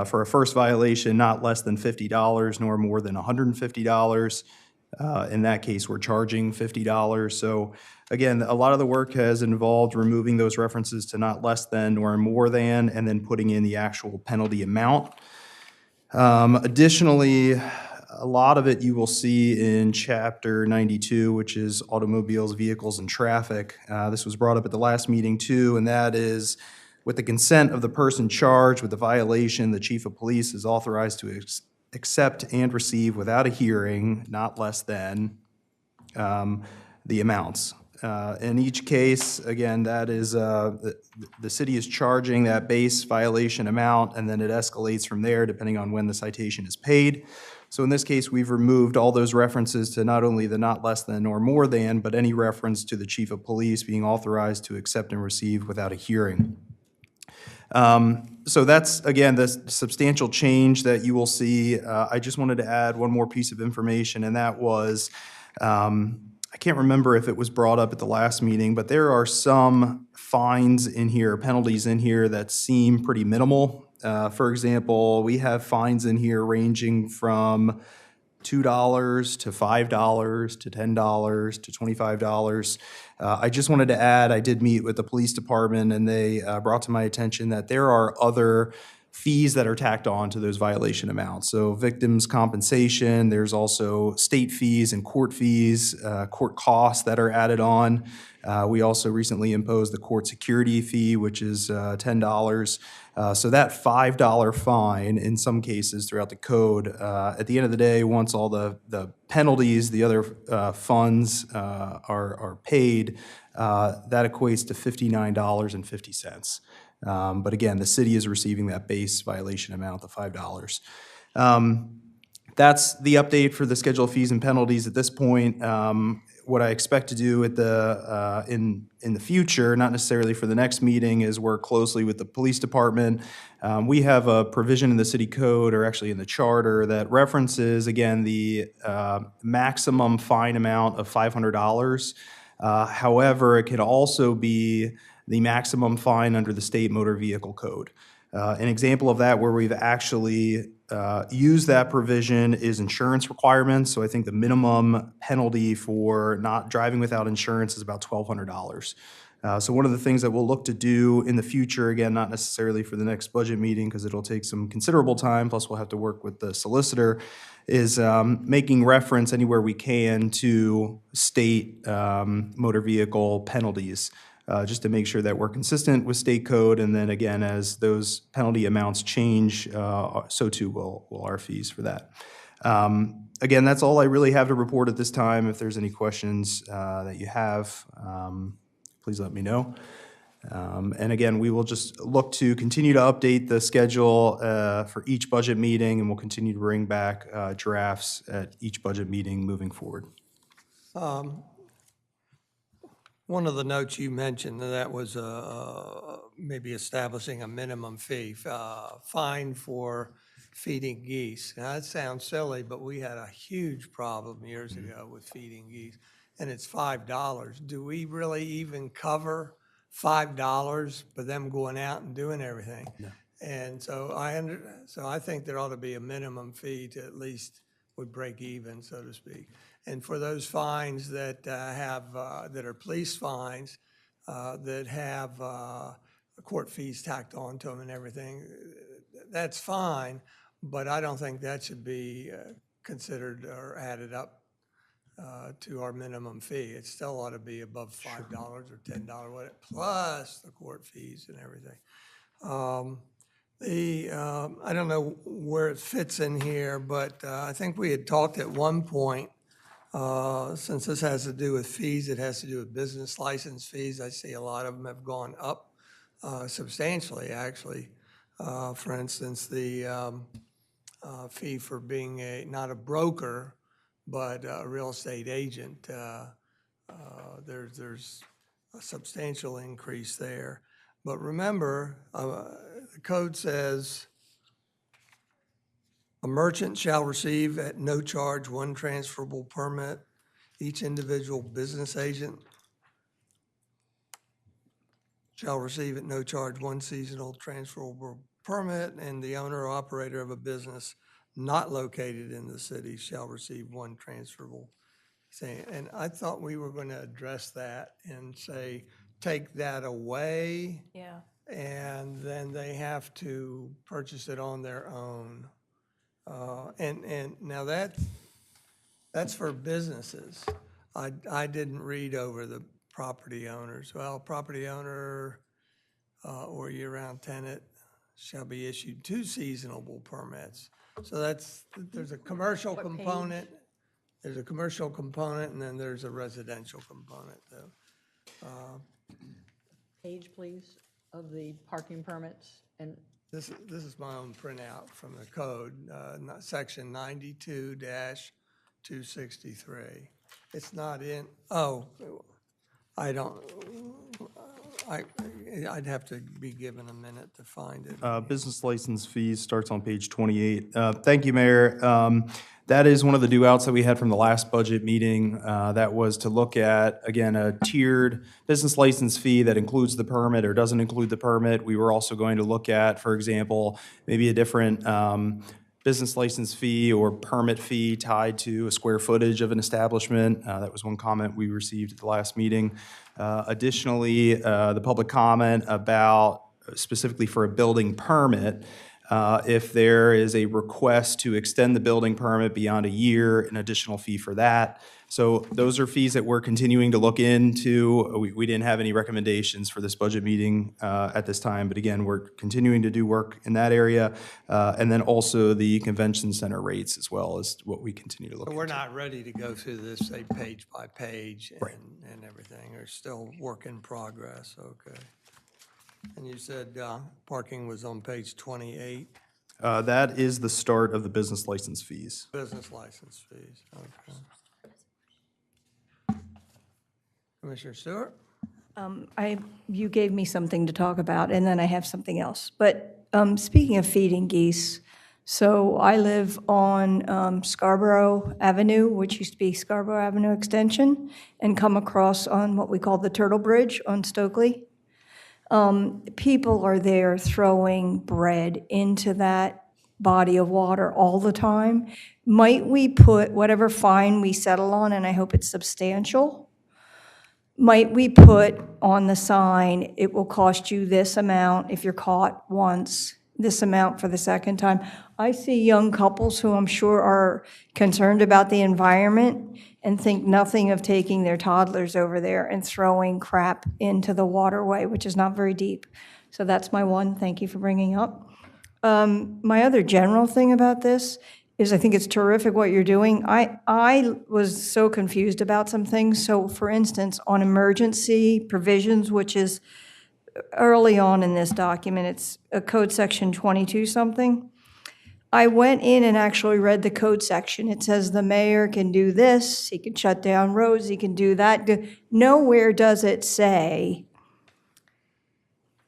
for a first violation, not less than $50 nor more than $150. In that case, we're charging $50. So again, a lot of the work has involved removing those references to not less than nor more than, and then putting in the actual penalty amount. Additionally, a lot of it you will see in Chapter 92, which is automobiles, vehicles, and traffic. This was brought up at the last meeting too, and that is, with the consent of the person charged with the violation, the chief of police is authorized to accept and receive without a hearing, not less than the amounts. In each case, again, that is, the city is charging that base violation amount, and then it escalates from there depending on when the citation is paid. So in this case, we've removed all those references to not only the not less than or more than, but any reference to the chief of police being authorized to accept and receive without a hearing. So that's, again, the substantial change that you will see. I just wanted to add one more piece of information, and that was I can't remember if it was brought up at the last meeting, but there are some fines in here, penalties in here that seem pretty minimal. For example, we have fines in here ranging from $2 to $5 to $10 to $25. I just wanted to add, I did meet with the police department, and they brought to my attention that there are other fees that are tacked on to those violation amounts. So victims' compensation, there's also state fees and court fees, court costs that are added on. We also recently imposed the court security fee, which is $10. So that $5 fine, in some cases throughout the code, at the end of the day, once all the penalties, the other funds are paid, that equates to $59.50. But again, the city is receiving that base violation amount, the $5. That's the update for the schedule of fees and penalties at this point. What I expect to do at in the future, not necessarily for the next meeting, is work closely with the police department. We have a provision in the city code, or actually in the charter, that references, again, the maximum fine amount of $500. However, it could also be the maximum fine under the state motor vehicle code. An example of that where we've actually used that provision is insurance requirements. So I think the minimum penalty for not driving without insurance is about $1,200. So one of the things that we'll look to do in the future, again, not necessarily for the next budget meeting because it'll take some considerable time, plus we'll have to work with the solicitor, is making reference anywhere we can to state motor vehicle penalties. Just to make sure that we're consistent with state code, and then again, as those penalty amounts change, so too will our fees for that. Again, that's all I really have to report at this time. If there's any questions that you have, please let me know. And again, we will just look to continue to update the schedule for each budget meeting, and we'll continue to bring back drafts at each budget meeting moving forward. One of the notes you mentioned, that was maybe establishing a minimum fee, fine for feeding geese. Now, that sounds silly, but we had a huge problem years ago with feeding geese, and it's $5. Do we really even cover $5 for them going out and doing everything? No. And so I think there ought to be a minimum fee to at least would break even, so to speak. And for those fines that that are police fines, that have court fees tacked on to them and everything, that's fine, but I don't think that should be considered or added up to our minimum fee. It still ought to be above $5 or $10, plus the court fees and everything. I don't know where it fits in here, but I think we had talked at one point, since this has to do with fees, it has to do with business license fees. I see a lot of them have gone up substantially, actually. For instance, the fee for being not a broker, but a real estate agent. There's a substantial increase there. But remember, the code says, a merchant shall receive at no charge one transferable permit. Each individual business agent shall receive at no charge one seasonal transferable permit, and the owner or operator of a business not located in the city shall receive one transferable. And I thought we were going to address that and say, take that away. Yeah. And then they have to purchase it on their own. And now that's for businesses. I didn't read over the property owners. Well, property owner or year-round tenant shall be issued 2 seasonable permits. So there's a commercial component. There's a commercial component, and then there's a residential component, though. Page, please, of the parking permits. And This is my own printout from the code, section 92-263. It's not in, I don't, I'd have to be given a minute to find it. Business license fees starts on page 28. Thank you, Mayor. That is one of the due outs that we had from the last budget meeting. That was to look at, again, a tiered business license fee that includes the permit or doesn't include the permit. We were also going to look at, for example, maybe a different business license fee or permit fee tied to a square footage of an establishment. That was one comment we received at the last meeting. Additionally, the public comment about specifically for a building permit, if there is a request to extend the building permit beyond a year, an additional fee for that. So those are fees that we're continuing to look into. We didn't have any recommendations for this budget meeting at this time, but again, we're continuing to do work in that area. And then also the convention center rates as well as what we continue to look But into. we're not ready to go through this, say, page by page and everything. There's still work in progress, okay. And you said parking was on page 28, That is the start of the business license fees. business license fees, okay. Commissioner Stewart? You gave me something to talk about, and then I have something else. But speaking of feeding geese, so I live on Scarborough Avenue, which used to be Scarborough Avenue Extension, and come across on what we call the Turtle Bridge on Stokely. People are there throwing bread into that body of water all the time. Might we put whatever fine we settle on, and I hope it's substantial, might we put on the sign, it will cost you this amount if you're caught once, this amount for the second time? I see young couples who I'm sure are concerned about the environment and think nothing of taking their toddlers over there and throwing crap into the waterway, which is not very deep. So that's my one, thank you for bringing up. My other general thing about this is I think it's terrific what you're doing. I was so confused about some things. So for instance, on emergency provisions, which is early on in this document, it's a code section 22 something. I went in and actually read the code section. It says the mayor can do this, he can shut down roads, he can do that. Nowhere does it say,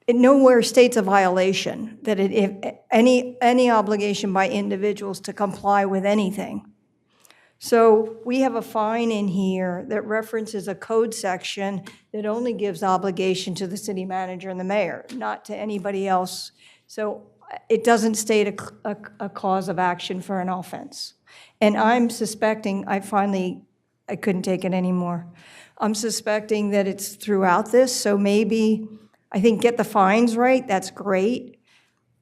it nowhere states a violation, that if any obligation by individuals to comply with anything. So we have a fine in here that references a code section that only gives obligation to the city manager and the mayor, not to anybody else. So it doesn't state a cause of action for an offense. And I'm suspecting, I couldn't take it anymore. I'm suspecting that it's throughout this, so maybe, I think get the fines right, that's great.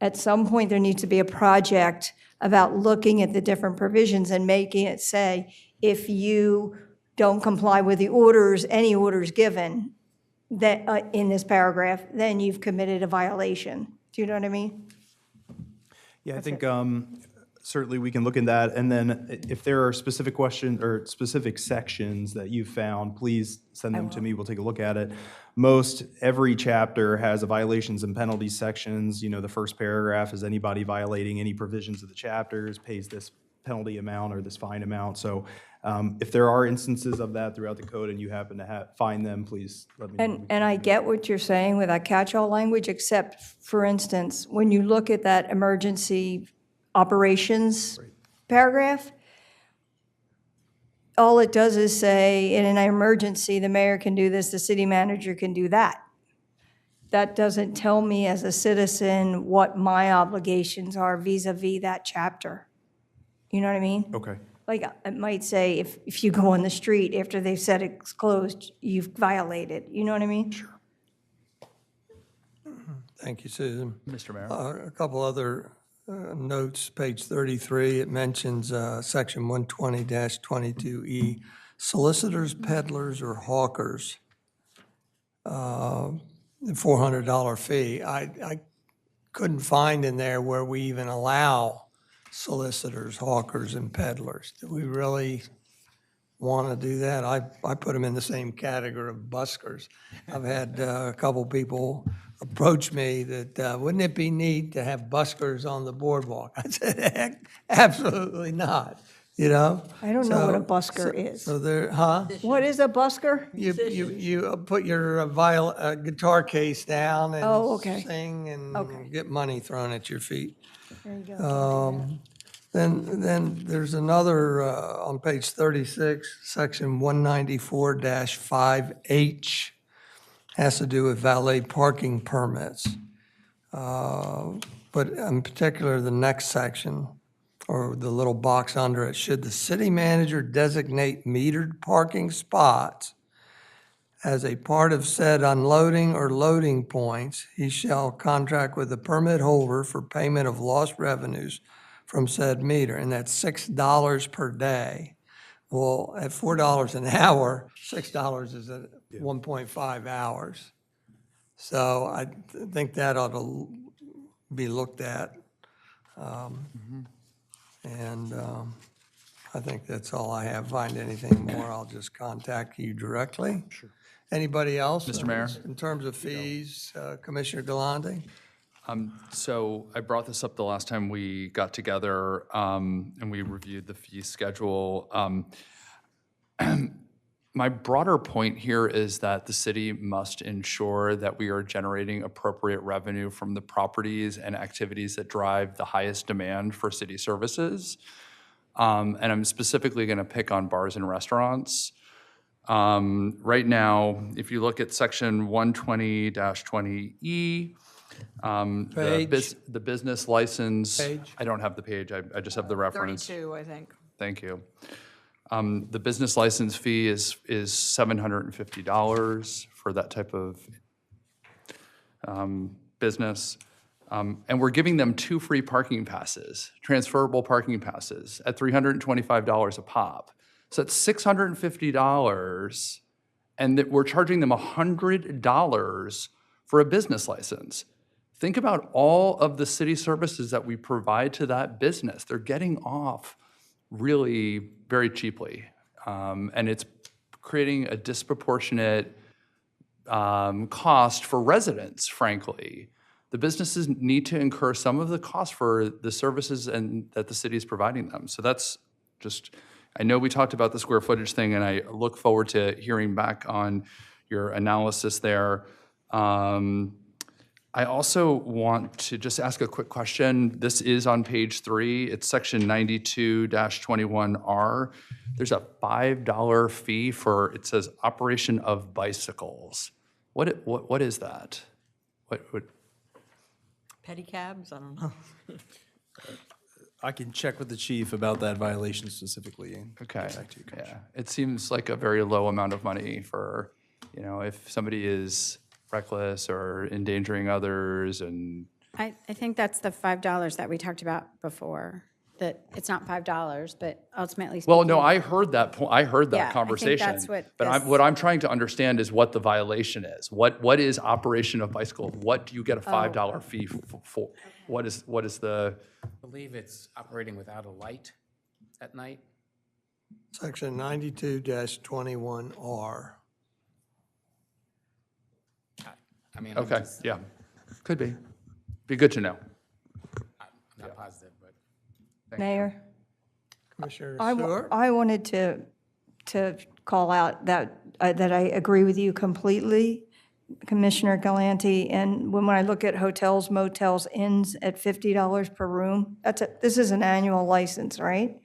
At some point, there needs to be a project about looking at the different provisions and making it say, if you don't comply with the orders, any orders given that in this paragraph, then you've committed a violation. Do you know what I mean? Yeah, I think certainly we can look in that. And then if there are specific questions or specific sections that you've found, please send them to me. We'll take a look at it. Every chapter has a violations and penalties sections. You know, the first paragraph is anybody violating any provisions of the chapters pays this penalty amount or this fine amount. So if there are instances of that throughout the code and you happen to find them, please let me know. And I get what you're saying with that catch-all language, except, for instance, when you look at that emergency operations paragraph, all it does is say, in an emergency, the mayor can do this, the city manager can do that. That doesn't tell me as a citizen what my obligations are vis-a-vis that chapter. You know what I mean? Okay. Like, it might say, if you go on the street after they've said it's closed, you've violated. You know what I mean? Sure. Thank you, Susan. Mr. Mayor. A couple other notes, page 33, it mentions section 120-22E, solicitors, peddlers, or hawkers, the $400 fee. I couldn't find in there where we even allow solicitors, hawkers, and peddlers. Do we really want to do that? I put them in the same category of buskers. I've had a couple people approach me that, wouldn't it be neat to have buskers on the boardwalk? I said, heck, absolutely not. you know? I don't know what a So- busker is. So there, huh? What is a busker? You put your guitar case down and Oh, okay. sing and Okay. get money thrown at your feet. There you go. Can't do that. Then there's another, on page 36, section 194-5H, has to do with valet parking permits. But in particular, the next section, or the little box under it, should the city manager designate metered parking spots as a part of said unloading or loading points, he shall contract with the permit holder for payment of lost revenues from said meter, and that's $6 per day. Well, at $4 an hour, $6 is at 1.5 hours. So I think that ought to be looked at. And I think that's all I have. Find anything more, I'll just contact you directly. Sure. Anybody else? Mr. Mayor? In terms of fees, Commissioner Galante? So I brought this up the last time we got together and we reviewed the fee schedule. My broader point here is that the city must ensure that we are generating appropriate revenue from the properties and activities that drive the highest demand for city services. And I'm specifically going to pick on bars and restaurants. Right now, if you look at section 120-20E, the business license. Page? I don't have the page, I just have the reference. 32, I think. Thank you. The business license fee is $750 for that type of business. And we're giving them 2 free parking passes, transferable parking passes at $325 a pop. So that's $650, and that we're charging them $100 for a business license. Think about all of the city services that we provide to that business. They're getting off really very cheaply. And it's creating a disproportionate cost for residents, frankly. The businesses need to incur some of the cost for the services that the city is providing them. So that's just, I know we talked about the square footage thing, and I look forward to hearing back on your analysis there. I also want to just ask a quick question. This is on page 3. It's section 92-21R. There's a $5 fee for, it says, operation of bicycles. What is that? What? Pedicabs? I don't know. I can check with the chief about that violation specifically. And Okay, get back to you, Commissioner. yeah. It seems like a very low amount of money for, if somebody is reckless or endangering others and. I think that's the $5 that we talked about before, that it's not $5, but ultimately Well, no, speaking- I heard that point. I heard Yeah, I that think conversation. that's what But this- what I'm trying to understand is what the violation is. What is operation of bicycle? What do you get a $5 fee for? What is the? I believe it's operating without a light at night. Section 92-21R. I mean, I'm Okay, just- yeah, could be. Be good to know. I'm not positive, but. Mayor? Commissioner I Stewart? wanted to call out that I agree with you completely, Commissioner Galante. And when I look at hotels, motels, inns at $50 per room, this is an annual license, right?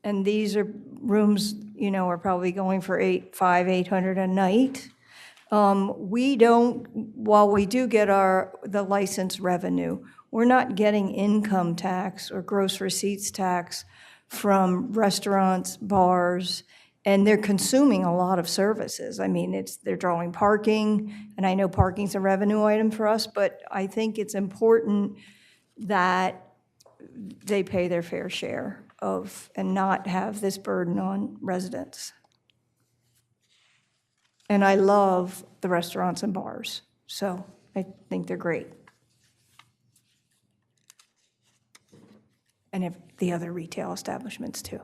And these are rooms, are probably going for $800 a night. We don't, while we do get the license revenue, we're not getting income tax or gross receipts tax from restaurants, bars, and they're consuming a lot of services. I mean, they're drawing parking, and I know parking's a revenue item for us, but I think it's important that they pay their fair share and not have this burden on residents. And I love the restaurants and bars, so I think they're great. And the other retail establishments, too.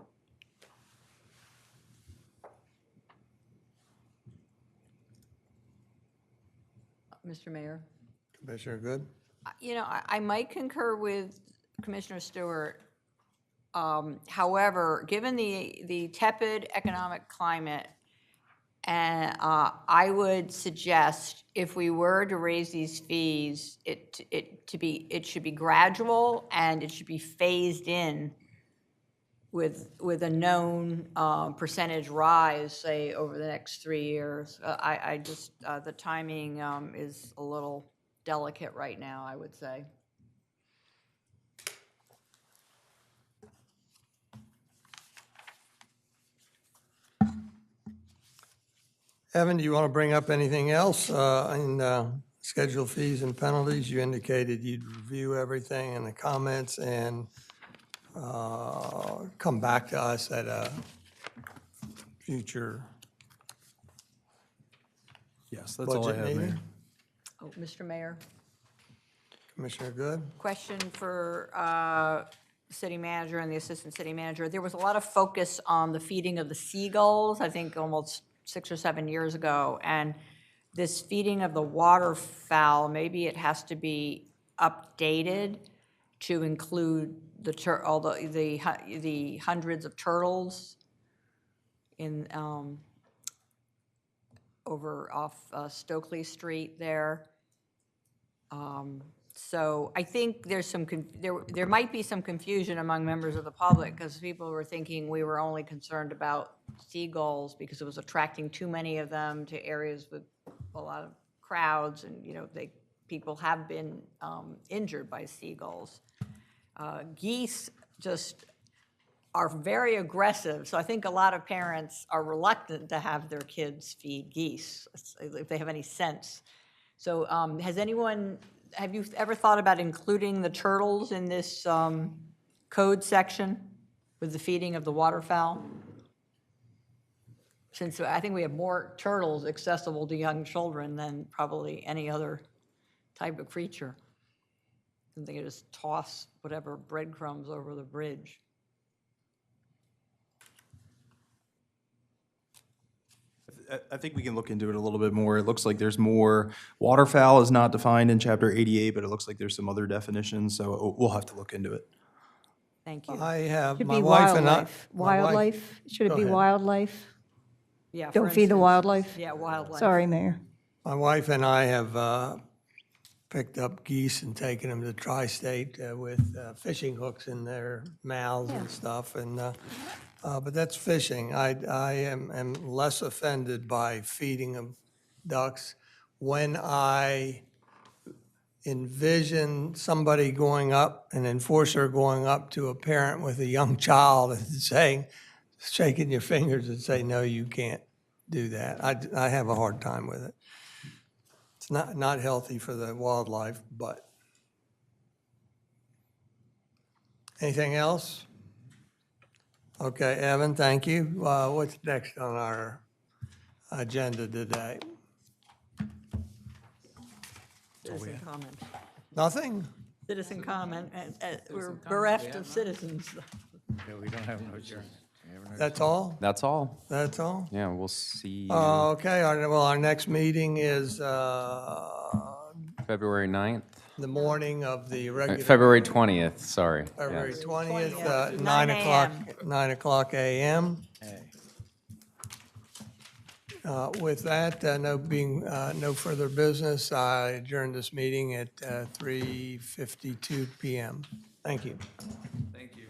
Mr. Mayor? Commissioner Good? I might concur with Commissioner Stewart. However, given the tepid economic climate, and I would suggest if we were to raise these fees, it should be gradual and it should be phased in with a known percentage rise, say, over the next 3 years. I just, the timing is a little delicate right now, I would say. Evan, do you want to bring up anything else in scheduled fees and penalties? You indicated you'd review everything and the comments and come back to us at a future Yes, that's all I budget have, Mayor. meeting. Oh, Mr. Mayor, Commissioner Good? question for city manager and the assistant city manager. There was a lot of focus on the feeding of the seagulls, I think almost 6 or 7 years ago. And this feeding of the waterfowl, maybe it has to be updated to include all the hundreds of turtles in over off Stokely Street there. So I think there's some there might be some confusion among members of the public because people were thinking we were only concerned about seagulls because it was attracting too many of them to areas with a lot of crowds, and people have been injured by seagulls. Geese just are very aggressive, so I think a lot of parents are reluctant to have their kids feed geese if they have any sense. So have you ever thought about including the turtles in this code section with the feeding of the waterfowl? Since I think we have more turtles accessible to young children than probably any other type of creature. And they can just toss whatever breadcrumbs over the bridge. I think we can look into it a little bit more. It looks like there's more. Waterfowl is not defined in Chapter 88, but it looks like there's some other definitions, so we'll have to look into it. Thank you. I have, Should my be wife and I. wildlife. Wildlife? Should it Go be ahead. wildlife? Yeah. Don't for feed the instance, wildlife? Yeah, wildlife. Sorry, Mayor. My wife and I have picked up geese and taken them to Tri-State with fishing hooks in their mouths and stuff, and but that's fishing. I am less offended by feeding of ducks when I envision somebody going up, an enforcer going up to a parent with a young child and saying, shaking your fingers and say, no, you can't do that. I have a hard time with it. It's not healthy for the wildlife, but. Anything else? Okay, Evan, thank you. What's next on our agenda today? Citizen comment. Nothing? Citizen comment. We're bereft of citizens. We don't have no That's all? That's all. That's all? Yeah, we'll see you Okay, our next meeting is February 9th. the morning of the regular. February 20th, sorry. February Yes. 20th, 9 9 o'clock a.m. With that, no further business, I adjourn this meeting at 3:52 p.m. Thank you. Thank you.